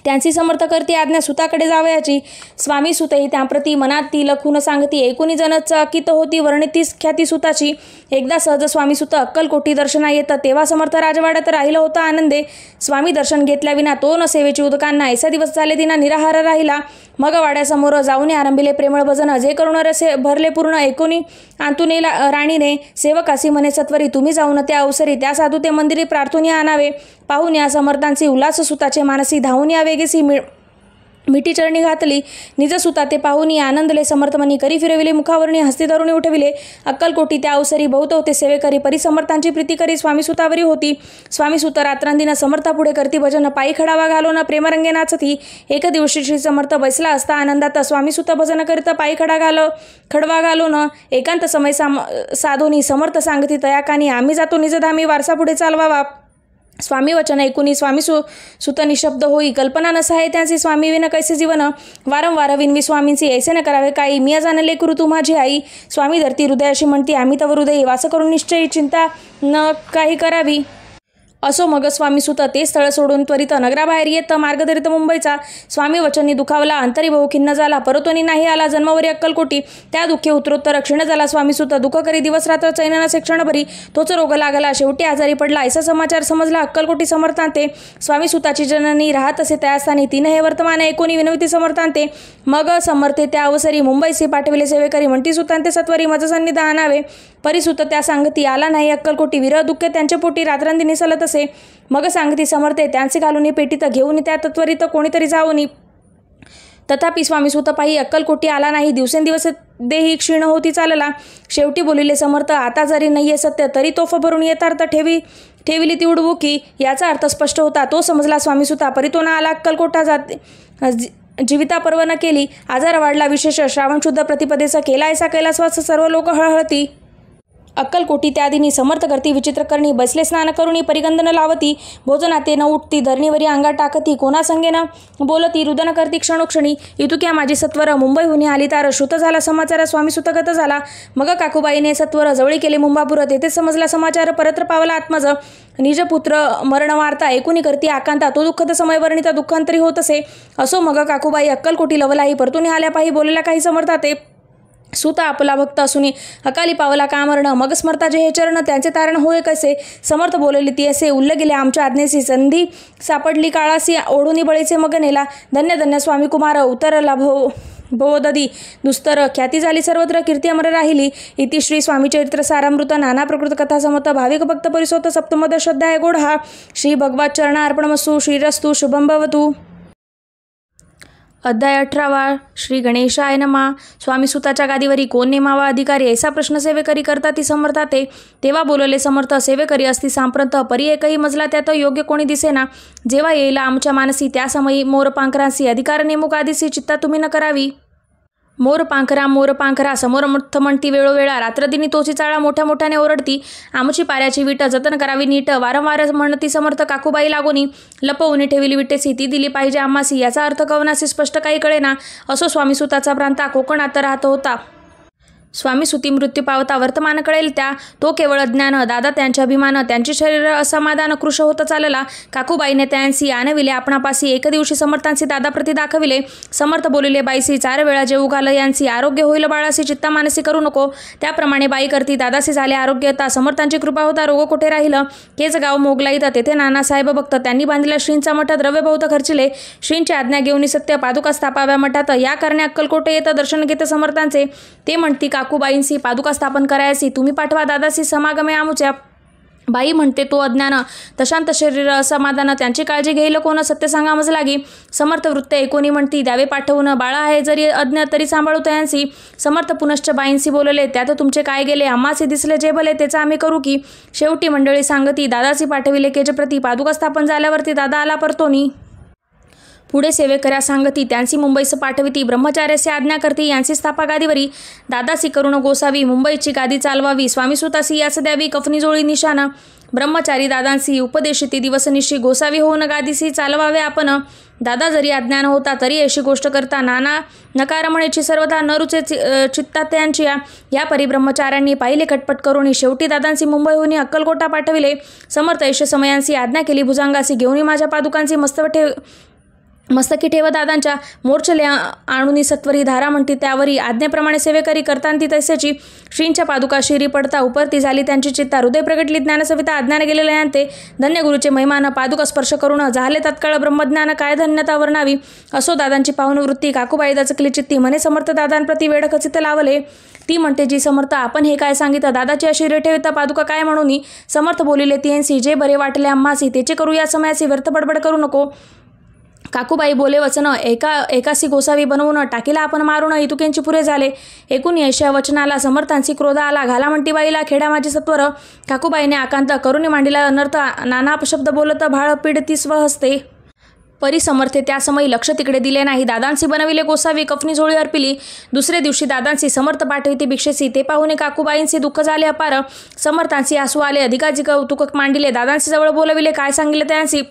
त्यांची समर्थ करती आज्ञा सुताकडे जावयाची. स्वामी सुतही त्याप्रती मनात ती लखून सांगती. एकूणी जण चकित होती वर्णिती ख्याती सुताची. एकदा सहज स्वामी सुत अक्कलकोटी दर्शना येतं तेव्हा समर्थ राजवाड्यात राहिला होता आनंदे. स्वामी दर्शन घेतल्या विना तो न सेवेची उदकांना. ऐसा दिवस झाले दिना निराहार राहिला. मग वाड्यासमोर जाऊन आरंभिले प्रेमळ भजन. जे करुण रसे भरले पूर्ण. एकूणी आंतुने राणीने सेवकासी म्हणे सत्वरी तुम्ही जाऊन त्या अवसरी त्या साधू ते मंदिरी प्रार्थून आणावे. पाहून या समर्थांची उल्हास सुताचे मानसी. धावून या वेगेसी मिठी चरणी घातली. निज सुता ते पाहुनी आनंदले. समर्थमनी करी फिरविले मुखावरणी हस्ती धरुणी उठविले. अक्कलकोटी त्या अवसरी बहुत होते सेवेकरी. परिसमर्थांची प्रीती करी स्वामी सुतावरी होती. स्वामी सुत रात्रांदिन समर्था पुढे करती भजन. पायी खडावा घालून प्रेमरंगे नाचती. एक दिवशी श्री समर्थ बसला असता आनंदात. स्वामी सुत भजन करीत पायी खडवा घालून एकांत समय साधोनी. समर्थ सांगती तया कानी आम्ही जातो निजधामी वारसा पुढे चालवावा. स्वामी वचन ऐकुनी स्वामी सुत निशब्द होई. कल्पना नसाहे त्यांची स्वामी विन कैसे जीवन. वारंवार विनवी स्वामींची ऐसे न करावे काही. मी जाणले करू तू माझी आई. स्वामी धरती हृदयाशी म्हणती आम्ही तव हृदयी. वास करून निश्चयी चिंता न काही करावी. असो मग स्वामी सुत ते स्थळ सोडून त्वरित नगराबाहेर येत मार्ग धरित मुंबईचा. स्वामी वचनी दुखावला अंतरी बहु खिन्न झाला. परतोनी नाही आला जन्मवरी अक्कलकोटी. त्या दुःखे उत्तरोत्तर क्षीण झाला स्वामी सुत. दुःख करी दिवस रात्र चैन नसे क्षणभरी. तोच रोग लागला शेवटी आजारी पडला. ऐसा समाचार समजला अक्कलकोटी समर्थांते. स्वामी सुताची जननी राहत असे त्या स्थानी. तिने हे वर्तमान ऐकूनी विनवती समर्थांते. मग समर्थे त्या अवसरी मुंबईसी पाठविले सेवेकरी. म्हणती सुतांते सत्वरी मज सन्निध आणावे. परिसुत त्या सांगती आला नाही अक्कलकोटी. विरह दुःख त्यांच्या पोटी रात्रंदिनी सलत असे. मग सांगती समर्थे त्यांचे घालून पेटीत घेऊन त्या त्वरित कोणीतरी जाऊनी. तथापि स्वामी सुत पाही अक्कलकोटी आला नाही. दिवसेंदिवस देही क्षीण होती चालला. शेवटी बोलिले समर्थ आता जरी नाहीये सत्य तरी तोफ भरून येतार्थ ठेविली ती उडवुकी. याचा अर्थ स्पष्ट होता. तो समजला स्वामी सुता. परितो ना आला अक्कलकोटा जाते जीविता पर्व न केली. आजार वाढला विशेष. श्रावण शुद्ध प्रतिपदेचा केला ऐसा कैलासवास. सर्व लोक हळहळती. अक्कलकोटी त्या दिनी समर्थ करती विचित्र करणी. बसले स्नान करुणी परिगंधन लावती. भोजनाते न उठती धरणीवरी अंगा टाकती. कोणा संगेन बोलती रुदन करती क्षणोक्षणी. इतुक्या माझी सत्वर मुंबईहून आली तार. श्रुत झाला समाचार स्वामी सुतगत झाला. मग काकूबाईने सत्वर जवळी केले मुंबापूर. तेथे समजला समाचार परत्र पावला आत्मज. निजपुत्र मरण वार्ता ऐकुनी करती आकांता. तो दुःखद समय वर्णित दुःखांतरी होत असे. असो मग काकूबाई अक्कलकोटी लवलाही. परतून आल्या पाही बोलल्या काही समर्थाते. सुता आपला भक्त असूनी अकाली पावला का मरण. मग स्मरताचे हे चरण त्यांचे तारण होय कैसे. समर्थ बोलले ती असे उल्ल गेले आमच्या आज्ञेसी. संधी सापडली काळासी ओढुनी बळीचे मग नेला. धन्य धन्य स्वामी कुमार उतरला भवदधी दुस्तर. ख्याती झाली सर्वत्र कीर्ती अमर राहिली. इति श्री स्वामी चरित्र सारामृत नाना प्रकृत कथा समत. भाविक भक्त परिसोत सप्तमद श्रद्धा गोड हा. श्री भगवत चरणा अर्पणमस्तु. श्रीरस्तु शुभम भवतु. अध्याय 18 श्री गणेशाय नमः. स्वामी सुताच्या गादीवरी कोण नेमावा अधिकारी ऐसा प्रश्न सेवेकरी करता ती समर्थाते. तेव्हा बोलले समर्थ सेवेकरी असती सांप्रत. परी एकही मजला त्यात योग्य कोणी दिसेना. जेव्हा येईल आमच्या मानसी त्या समयी मोरपांखरांसी अधिकार नेमुक आदिसी चित्ता तुम्ही न करावी. मोरपांखरा समोर म्हणती वेळोवेळा. रात्रदिनी तोची चाळा मोठ्या मोठ्याने ओरडती. आमची पाऱ्याची विट जतन करावी नीट. वारंवार म्हणती समर्थ काकूबाई लागोनी. लपवून ठेविली विटेसी ती दिली पाहिजे आम्हासी. याचा अर्थ कवनासी स्पष्ट काही कळेना. असो स्वामी सुताचा प्रांता कोकणात राहत होता. स्वामी सुती मृत्यू पावता वर्तमान कळेल त्या. तो केवळ अज्ञान. दादा त्यांचे अभिमान. त्यांचे शरीर असमाधान कृश होत चालला. काकूबाईने त्यांसी आणविले आपणापासी. एक दिवशी समर्थांसी दादाप्रती दाखविले. समर्थ बोलिले बाईसी 4 वेळा जेवू घाल यांसी. आरोग्य होईल बाळासी चित्ता मानसी करू नको. त्याप्रमाणे बाई करती. दादासी झाले आरोग्यता. समर्थांची कृपा होता रोग कोठे राहिलं. केच गाव मोगलाईत. तेथे नानासाहेब भक्त. त्यांनी बांधलेला श्रींचा मठ. द्रव्य बहुत खर्चिले. श्रींची आज्ञा घेऊन सत्य पादुका स्थापाव्या मठात. या कारणे अक्कलकोटे येतं दर्शन घेते समर्थांचे. ते म्हणती काकूबाईंसी पादुका स्थापन करायसी. तुम्ही पाठवा दादासी समागमे आमुच्या. बाई म्हणते तो अज्ञान तशांत शरीर असमाधान. त्यांची काळजी घेईल कोण सत्य सांगा मज लागी. समर्थ वृत्ते ऐकोनी म्हणती द्यावे पाठवून. बाळा आहे जरी अज्ञ तरी सांभाळू तयांसी. समर्थ पुनश्च बाईंसी बोलले त्यात तुमचे काय गेले. आम्हासी दिसले जे भले त्याचा आम्ही करू की. शेवटी मंडळी सांगती दादासी पाठविले केजप्रती. पादुका स्थापन झाल्यावरती दादा आला परतोनी. पुढे सेवेकऱ्या सांगती त्यांची मुंबईस पाठविती. ब्रह्मचार्याची आज्ञा करती यांची स्थापा गादीवरी. दादासी करुण गोसावी. मुंबईची गादी चालवावी. स्वामी सुतासी यास द्यावी कफनी जोळी निशान. ब्रह्मचारी दादांसी उपदेशिती दिवसनिशी. गोसावी होऊन गादीसी चालवावे आपण. दादा जरी अज्ञान होता तरी अशी गोष्ट करता. नाना नकार म्हणेची सर्वथा न रुचे चित्तात त्यांची. या परी ब्रह्मचार्यांनी पाहिले खटपट करून शेवटी दादांसी मुंबईहून अक्कलकोटा पाठविले. समर्थ ऐश समयांसी आज्ञा केली भुजांगासी. घेऊन माझ्या पादुकांची मस्तकी ठेव दादांच्या मोर्चले आणुनी सत्वरी धारा म्हणती त्यावरी आज्ञेप्रमाणे सेवेकरी करतांती तैसेची श्रींच्या पादुका शिरी पडता उपरती झाली त्यांची चित्ता हृदय प्रगटली ज्ञानसविता अज्ञान गेलेले यांते धन्य गुरुचे महिमान पादुका स्पर्श करून झाले तत्काळ ब्रह्मज्ञान काय धन्यता वर्णावी असो दादांची पाहुन वृत्ती काकूबाई दचकली चित्ती म्हणे समर्थ दादांप्रती वेड खचित लावले ती म्हणते जी समर्थ आपण हे काय सांगितलं दादाची अशी रेठेविता पादुका काय म्हणून समर्थ बोलिले तीएनसी जे बरे वाटले आम्हासी तेचे करू या समयासी व्यर्थ बडबड करू नको काकूबाई बोले वचन एकासी गोसावी बनवून टाकीला आपण मारून इतुकेंची पुरे झाले एकूण यशा वचनाला समर्थांची क्रोध आला घाला म्हणती बाईला खेडा माझी सत्वर काकूबाईने आकांत करुणी मांडीला अनर्थ नाना अपशब्द बोलत भाळ पीडती स्वहस्ते परिसमर्थे त्या समयी लक्ष तिकडे दिले नाही दादांसी बनविले गोसावी कफनी झोळी अर्पिली दुसरे दिवशी दादांसी समर्थ पाठविती भिक्षेसी ते पाहुणे काकूबाईंचे दुःख झाले अपार समर्थांची आसू आले अधिकाधिक कौतुक मांडिले दादांसी जवळ बोलविले काय सांगितले त्यांची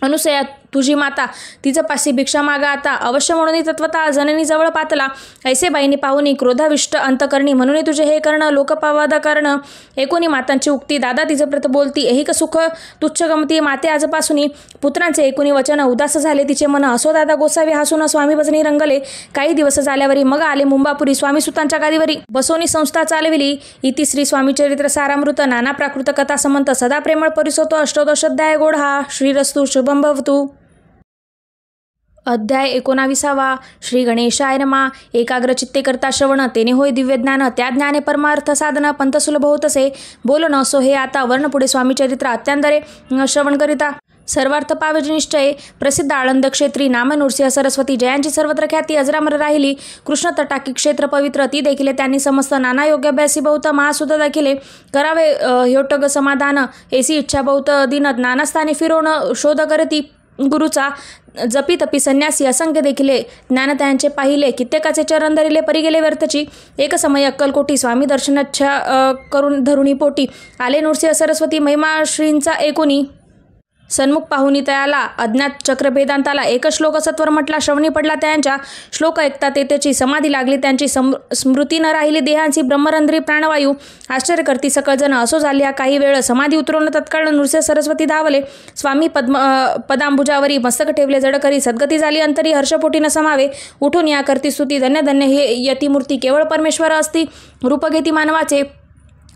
अनुसया तुझी माता तिचं पाशी भिक्षा मागा आता अवश्य म्हणून तत्वता जननी जवळ पातला ऐसे बाईंनी पाहुनी क्रोधाविष्ट अंतकरणी म्हणून तुझे हे करणं लोकपावाद करणं एकोणी मातांची उक्ती दादा तिचं प्रत बोलती ऐहिक सुख तुच्छ गमती माते आजपासून पुत्रांचे एकोणी वचन उदास झाले तिचे मन असो दादा गोसावी हसून स्वामी भजनी रंगले काही दिवस झाल्यावरी मग आले मुंबापुरी स्वामी सुतांच्या गादीवरी बसोनी संस्था चालविली इति श्री स्वामी चरित्र सारामृत नाना प्राकृत कथा समंत सदा प्रेमळ परिसोतो अष्टोदश अध्याय गोड हा श्रीरस्तु शुभम भवतु. अध्याय 19. श्री गणेशाय नमः. एकाग्र चित्ते करता श्रवण तेने होय दिव्य ज्ञान त्या ज्ञाने परमार्थ साधन पंथ सुलभ होतसे बोल न सो हे आता वर्ण पुढे स्वामी चरित्र अत्यांदरे श्रवण करिता सर्वार्थ पावज निश्चय प्रसिद्ध आळंद क्षेत्री नाम नृसिंह सरस्वती जयांची सर्वत्र ख्याती अजरामर राहिली कृष्ण तटाकी क्षेत्र पवित्र ती देखील त्यांनी समस्त नाना योग्याभ्यासी बहुत महासुद दाखिले करावे ह्योटग समाधान एसी इच्छा बहुत दिन नाना स्थानी फिरवण शोध करती गुरुचा जपी तपी संन्यासी असंख्य देखिले ज्ञान त्यांचे पाहिले कित्येकाचे चरण धरिले परी गेले व्यर्थची एक समय अक्कलकोटी स्वामी दर्शनाच्छा करून धरुणी पोटी आले नृसिंह सरस्वती महिमा श्रींचा एकोणी सन्मुख पाहुनी तयाला अज्ञात चक्रभेदांताला एक श्लोक सत्वर म्हटला श्रवणी पडला त्यांच्या श्लोक ऐकता ते त्याची समाधी लागली त्यांची स्मृती न राहिली देहांची ब्रह्मरंध्री प्राणवायू आश्चर्य करती सकळजण असो झाल्या काही वेळ समाधी उतरवून तत्काळ नृसिंह सरस्वती धावले स्वामी पदांबुजावरी मस्तक ठेवले जड करी सद्गती झाली अंतरी हर्षपोटी न समावे उठून या करती स्तुती धन्य धन्य हे यतिमूर्ती केवळ परमेश्वर असती रूप घेती मानवाचे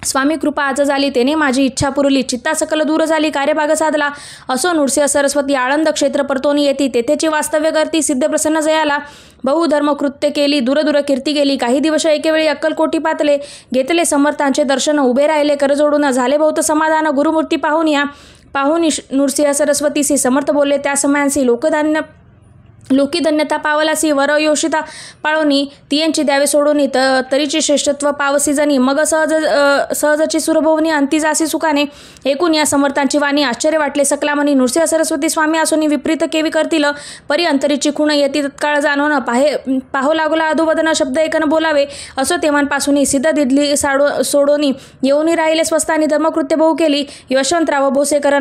स्वामी कृपा आज झाली तेने माझी इच्छा पुरली चित्ता सकल दूर झाली कार्यभाग साधला असो नृसिंह सरस्वती आळंद क्षेत्र परतोनी येती तेथेची वास्तव्य करती सिद्ध प्रसन्न जयाला बहुधर्म कृत्य केली दूर कीर्ती गेली काही दिवस एकेवेळी अक्कलकोटी पातले घेतले समर्थांचे दर्शन उभे राहिले कर जोडून झाले बहुत समाधान गुरुमूर्ती पाहुन नृसिंह सरस्वतीसी समर्थ बोलले त्या समयांसी लोकी धन्यता पावलासी वर योषिता पाळोनी तियांची द्यावे सोडोनी तरीची श्रेष्ठत्व पावसी जनी मग सहजची सुरभवनी अंतिजासी सुखाने एकूण या समर्थांची वाणी आश्चर्य वाटले सकलामनी नृसिंह सरस्वती स्वामी असोनी विपरीत केवी करतील परी अंतरीची खुण येती तत्काळ जाणून पाहो लागला अधुवदन शब्द एकन बोलावे असो तेव्हापासून सिद्ध दिडली सोडोनी येऊनी राहिले स्वस्तानी धर्मकृत्य बहु केली यशवंतराव भोसेकर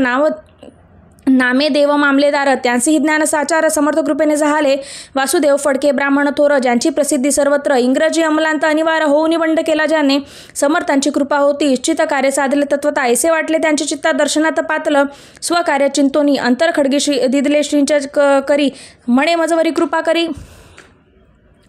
नामे देव मामलेदार त्यांचेही ज्ञान साचार समर्थ कृपेने झाले वासुदेव फडके ब्राह्मण थोर ज्यांची प्रसिद्धी सर्वत्र इंग्रजी अंमलांत अनिवार्य होऊन बंड केला ज्याने समर्थांची कृपा होती इच्छित कार्य साधले तत्वता ऐसे वाटले त्यांचे चित्ता दर्शनात पातलं स्वकार्य चिंतोनी अंतर खडगी दिदले श्रींच्या करी म्हणे मजवरी कृपा करी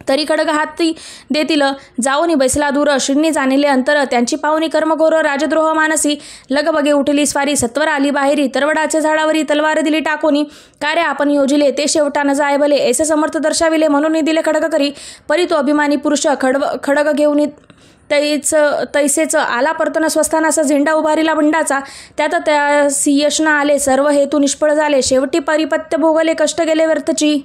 तरी खडग हाती देतील जाऊनी बैसला दूर श्रींनी जाणिले अंतर त्यांची पाहुणी कर्मघोर राजद्रोह मानसी लगबगे उठली स्वारी सत्वर आली बाहेरी तरवडाचे झाडावरी तलवार दिली टाकोनी कार्य आपण योजिले ते शेवटा न जाय भले ऐसे समर्थ दर्शाविले म्हणून दिले खडग करी परी तो अभिमानी पुरुष खडग घेऊन तैसेच आला परतन स्वस्थानाचा झेंडा उभारिला बंडाचा त्यात त्यासी यश न आले सर्व हेतू निष्फळ झाले शेवटी परिपत्य भोगले कष्ट गेले व्यर्थची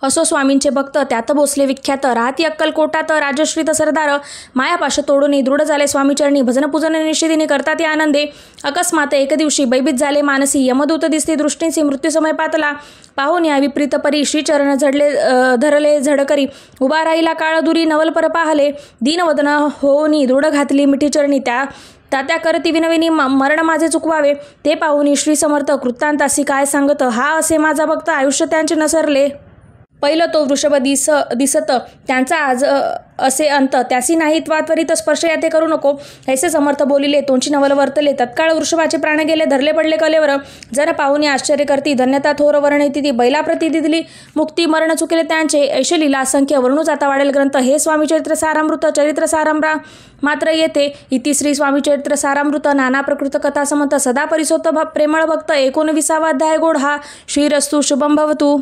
असो स्वामींचे भक्त त्यात भोसले विख्यात राहती अक्कलकोटात राजश्रीत सरदार मायापाश तोडून दृढ झाले स्वामीचरणी भजनपूजन निषेधीने करतात या आनंदे अकस्मात एक दिवशी बैबीत झाले मानसी यमदूत दिसती दृष्टींची मृत्यूसमय पातला पाहून या विपरीत परी श्रीचरण धरले झडकरी उभा राहिला काळ दुरी नवलपर पाहले दीनवदन होनी दृढ घातली मिठी चरणी त्या करती विनविनी मरण माझे चुकवावे ते पाहून श्री समर्थ कृतांतासी काय सांगत हा असे माझा भक्त आयुष्य त्यांचे नसरले पहिलं तो वृषभ दिसत त्यांचा आज असे अंत त्यासी नाही त्वात्वरित स्पर्श याते करू नको ऐसे समर्थ बोलिले तोंची नवल वर्तले तत्काळ वृषभाचे प्राण गेले धरले पडले कलेवर जर पाहुनी आश्चर्य करती धन्यता थोर वर्णिती ती बैला प्रती दिली मुक्ती मरण चुकेले त्यांचे ऐशे लीला असंख्य वर्णू जाता वाढेल ग्रंथ हे स्वामी चरित्र सारामृत चरित्र सारामरा मात्र येथे इति श्री स्वामी चरित्र सारामृत नाना प्रकृत कथा समंत सदा परिसोत प्रेमळ भक्त 19वा अध्याय गोड हा श्रीरस्तु शुभम भवतु.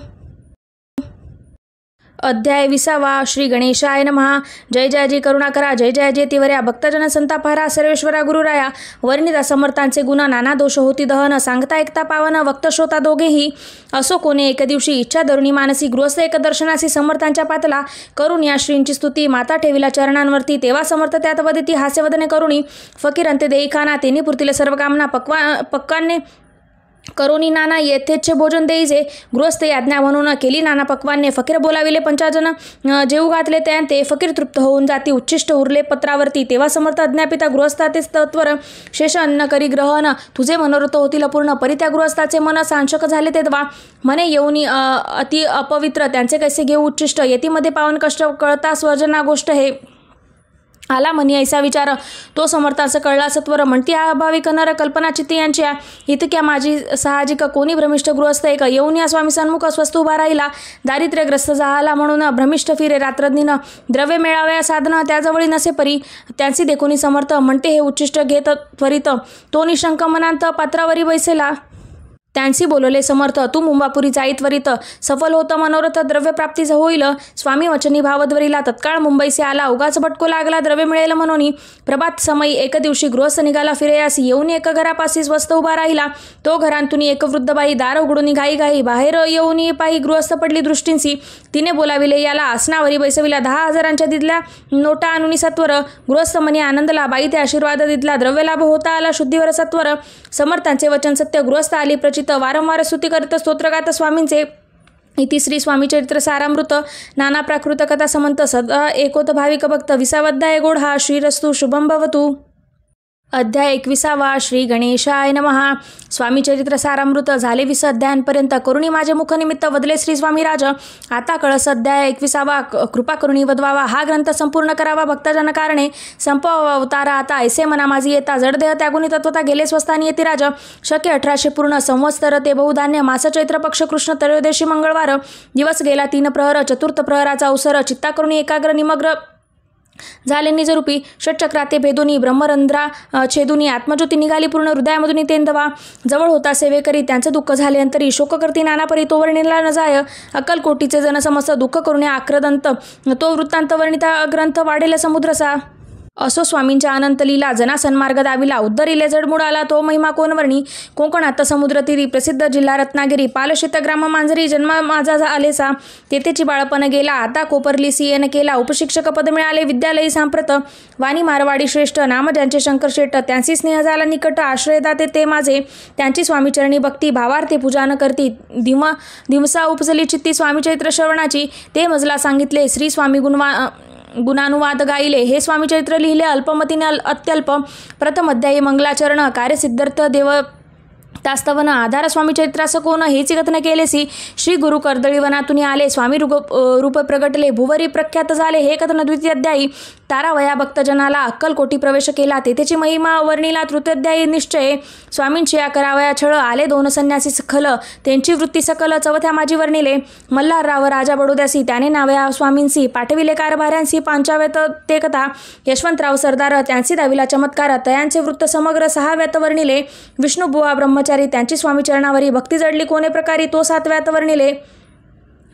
अध्याय 20वा. श्री गणेशाय नमः. जय जय जी करुणाकरा जय जय जय तिवर्या भक्तजन संतापहारा सर्वेश्वरा गुरुराया वर्णिता समर्थांचे गुण नाना दोष होती दहन सांगता ऐकता पावन वक्त श्रोता दोघेही असो कोणे एक दिवशी इच्छा धरुणी मानसी गृहस्थ एक दर्शनासी समर्थांच्या पातला करून या श्रींची स्तुती माता ठेविला चरणांवरती तेव्हा समर्थ त्यात वदती हास्यवदने करुणी फकीर अंते देई खाना तेनी पुरतील सर्व कामना पक्वाने करोनी नाना येथेच भोजन देईजे गृहस्थ आज्ञा म्हणून केली नाना पक्वाने फकीर बोलाविले पंचाजन जेऊ घातले ते फकीर तृप्त होऊन जाती उच्छिष्ट उरले पत्रावरती तेव्हा समर्थ अज्ञापिता गृहस्थातेच तत्वर शेष अन्न करी ग्रहण तुझे मनोरथ होतील पूर्ण परी त्या गृहस्थाचे मन सांशक झाले तेव्हा म्हणे येऊनी अति अपवित्र त्यांचे कैसे घेऊ उच्छिष्ट येतीमध्ये पावन कष्ट कळता स्वजना गोष्ट हे आला म्हणी ऐसा विचार तो समर्थास कळला सत्वर म्हणती अभाविक नर कल्पना चित्ती यांच्या इतक्या माझी साहजिक कोणी भ्रमिष्ठ गृहस्थ एक येऊन या स्वामी सन्मुख स्वस्त उभा राहिला दारिद्र्यग्रस्त झाला म्हणून भ्रमिष्ठ फिरे रात्रदिन द्रव्य मेळाव्या साधन त्याजवळी नसे परी त्यांची देखोनी समर्थ म्हणते हे उच्चिष्ट घेत त्वरित तो निशंक मनांत पात्रावरी बैसेला त्यांची बोलले समर्थ तू मुंबापुरी जाई त्वरित सफल होतं मनोरथ द्रव्य प्राप्ती होईल स्वामी वचनी भावद्वरीला तत्काळ मुंबईसे आला उगाच भटको लागला द्रव्य मिळेल म्हणून प्रभात समयी एक दिवशी गृहस्थ निघाला फिरेयासी येऊन एक घरापाशी स्वस्त उभा राहिला तो घरांतून एक वृद्ध बाई दार उघडून घाई घाई बाहेर येऊन पाही गृहस्थ पडली दृष्टींसी तिने बोलाविले याला आसनावरी बैसविला 10,000 दिदल्या नोटा आणून सत्वर गृहस्थ मनी आनंदला बाई ते आशीर्वाद दिदला द्रव्य लाभ होता आला शुद्धीवर सत्वर समर्थांचे वचन सत्य गृहस्थ आली प्रचित वारंवार स्तुती करीत स्तोत्रगात स्वामींचे इति श्री स्वामी चरित्र सारामृत नाना प्राकृत कथा समंत सदा एकोत भाविक भक्त 20वा अध्याय गोड हा श्रीरस्तु शुभम भवतु. अध्याय 21वा. श्री गणेशाय नमः. स्वामी चरित्र सारामृत झाले 20 अध्यायांपर्यंत करुणी माझे मुखनिमित्त वदले श्री स्वामी राज आता कळस अध्याय 21वा. कृपा करुणी वदवावा हा ग्रंथ संपूर्ण करावा भक्तजन कारणे संपवावा अवतारा आता ऐसे मना माझी येता जडदेह त्यागुनी तत्वता गेले स्वस्थानी येती राज शके 1800 पूर्ण संवत्सर ते बहुधान्य मास चैत्र पक्ष कृष्ण त्रयोदशी मंगळवार दिवस गेला 3 प्रहर चतुर्थ प्रहराचा अवसर चित्ता करुणी एकाग्र निमग्र झाले निजरूपी षटचक्राते भेदुनी ब्रह्मरंध्रा छेदुनी आत्मज्योती निघाली पूर्ण हृदयामधून तेंदवा जवळ होता सेवेकरी त्यांचं दुःख झाले अंतरी शोक करती नानापरी तो वर्णिला न जाय अक्कलकोटीचे जन समस्त दुःख करुणे आक्रदंत तो वृत्तांत वर्णिता ग्रंथ वाढेल समुद्रसा असो स्वामींच्या अनंत लीला जना सन्मार्ग दाविला उद्धरिले जडमुड आला तो महिमा कोणवर्णी कोकणात समुद्र तीरी प्रसिद्ध जिल्हा रत्नागिरी पालशित ग्राम मांजरी जन्म माझा आलेसा तेथेची बाळपण गेला आता कोपरली सीएन केला उपशिक्षक पद मिळाले विद्यालयी सांप्रत वाणी मारवाडी श्रेष्ठ नाम ज्यांचे शंकर शेट त्यांची स्नेह झाला निकट आश्रयदाते ते माझे त्यांची स्वामीचरणी भक्ती भावार्थी पूजा न करती दिवसा उपजली चित्ती स्वामीचरित्र श्रवणाची ते मजला सांगितले श्री स्वामी गुणानुवाद गायले हे स्वामी चरित्र लिहिले अल्पमतीने अत्यल्प प्रथम अध्यायी मंगलाचरण कार्यसिद्धार्थ देव तास्तवन आधार स्वामी चरित्रास कोण हेची कथन केलेसी श्री गुरु कर्दळीवनातून आले स्वामी रूप प्रगटले भुवरी प्रख्यात झाले हे कथन द्वितीय अध्यायी तारावया भक्तजनाला अक्कलकोटी प्रवेश केला तेथेची महिमा वर्णिला तृतीयाध्यायी निश्चय स्वामींची या करावया छळ आले 2 संन्यासी सखल त्यांची वृत्ती सकल चौथ्या माझी वर्णिले मल्हारराव राजा बडोद्यासी त्याने नावया स्वामींसी पाठविले कारभाऱ्यांसी 5व्यात ते कथा यशवंतराव सरदार त्यांची दाविला चमत्कार तयांचे वृत्त समग्र 6व्यात वर्णिले विष्णुबुवा ब्रह्मचारी त्यांची स्वामी चरणावरी भक्ती जडली कोणे प्रकारी तो 7व्यात वर्णिले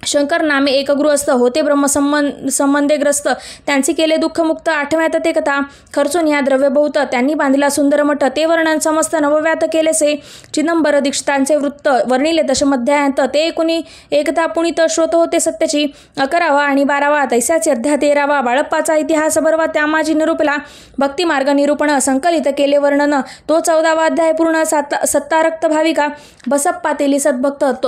शंकर नामे एक गृहस्थ होते ब्रह्म संबंधे ग्रस्त त्यांची केले दुःखमुक्त 8व्यात ते कथा खर्चून ह्या द्रव्य बहुत त्यांनी बांधिला सुंदर मठ ते वर्णन समस्त 9व्यात केलेसे चिदंबर दीक्षितांचे वृत्त वर्णिले दशमध्यायांत ते कुणी एकता पुणित श्रोत होते सत्याची 11वा आणि 12वा तैसाचे अध्याय 13वा बाळप्पाचा इतिहास बरवा त्या माझी निरूपला भक्तिमार्ग निरूपण संकलित केले वर्णन तो 14वा अध्याय पूर्ण सत्ता रक्त भाविका बसप्पा तेली सद्भक्त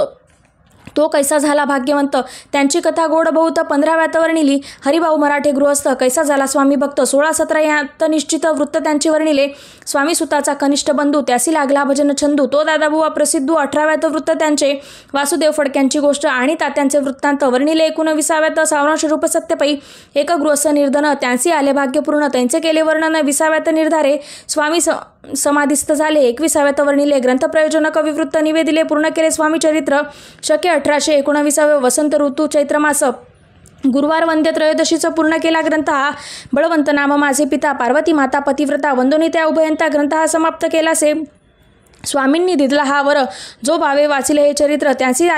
तो कैसा झाला भाग्यवंत, त्यांची कथा गोड बहुत 15व्यात वर्णिली. हरिभाऊ मराठे गृहस्थ, कैसा झाला स्वामी भक्त. 16-17 यात निश्चित वृत्त त्यांचे वर्णिले. स्वामी सुताचा कनिष्ठ बंधू, त्यासी लागला भजन छंदू. तो दादाबुवा प्रसिद्धू. 18व्यात वृत्त त्यांचे वासुदेव फडक्यांची गोष्ट आणि तात्यांचे वृत्तांत वर्णिले. 19व्यात सारांश रूप सत्यपै, एक गृहस्थ निर्धन, त्यांसी आले भाग्यपूर्ण. त्यांचे केले वर्णन 20व्यात निर्धारे. स्वामी समाधिस्थ झाले. 21व्यात वर्णिले. ग्रंथ प्रयोजन कविवृत्त निवेदिले. पूर्ण केले स्वामी चरित्र. शके 1819 वसंत ऋतू चैत्र मास. गुरुवार वंद्य त्रयोदशीचा पूर्ण केला ग्रंथ हा. बळवंत नाम माझे पिता, पार्वती माता पतिव्रता, वंदोनी त्या उभयंता. ग्रंथ हा समाप्त केलासे. स्वामींनी दिला हा वर, जो भावे वाचिले हे चरित्र. त्यांची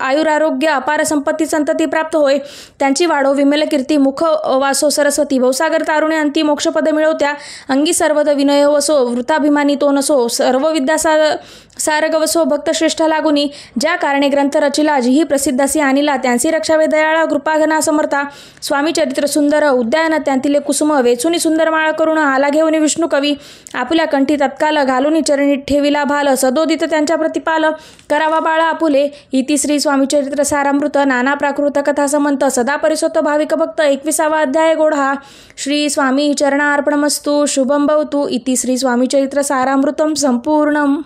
आयुरारोग्य अपार संपत्ती संतती प्राप्त होय. त्यांची वाढो विमल कीर्ती. मुख वासो सरस्वती. भवसागर तारुणे अंती मोक्षपद मिळवत्या. अंगी सर्वद विनय वसो, वृताभिमानी तो नसो. सर्व विद्या सारग वसो, भक्त श्रेष्ठ लागुनी. ज्या कारणे ग्रंथ रचिला, जीही प्रसिद्धासी आणिला. त्यांची रक्षावे दयाळा कृपाघना समर्था. स्वामी चरित्र सुंदर उद्यान, त्यांतील कुसुम. वेचुनी सुंदर माळ करुण आला घेऊन विष्णू कवी. आपुल्या कंठी तत्काल घालून चरणी ठेविला भाल. सदोदित त्यांच्या प्रतिपाल, करावा बाळा आपुले. इति श्री स्वामी चरित्र सारामृत. नाना प्राकृत कथा समंत, सदा परिसोत भाविक भक्त. 21वा अध्याय गोढा. श्री स्वामी चरणार्पणमस्तु. शुभम भवतु. इति श्री स्वामी चरित्र सारामृतम संपूर्णम.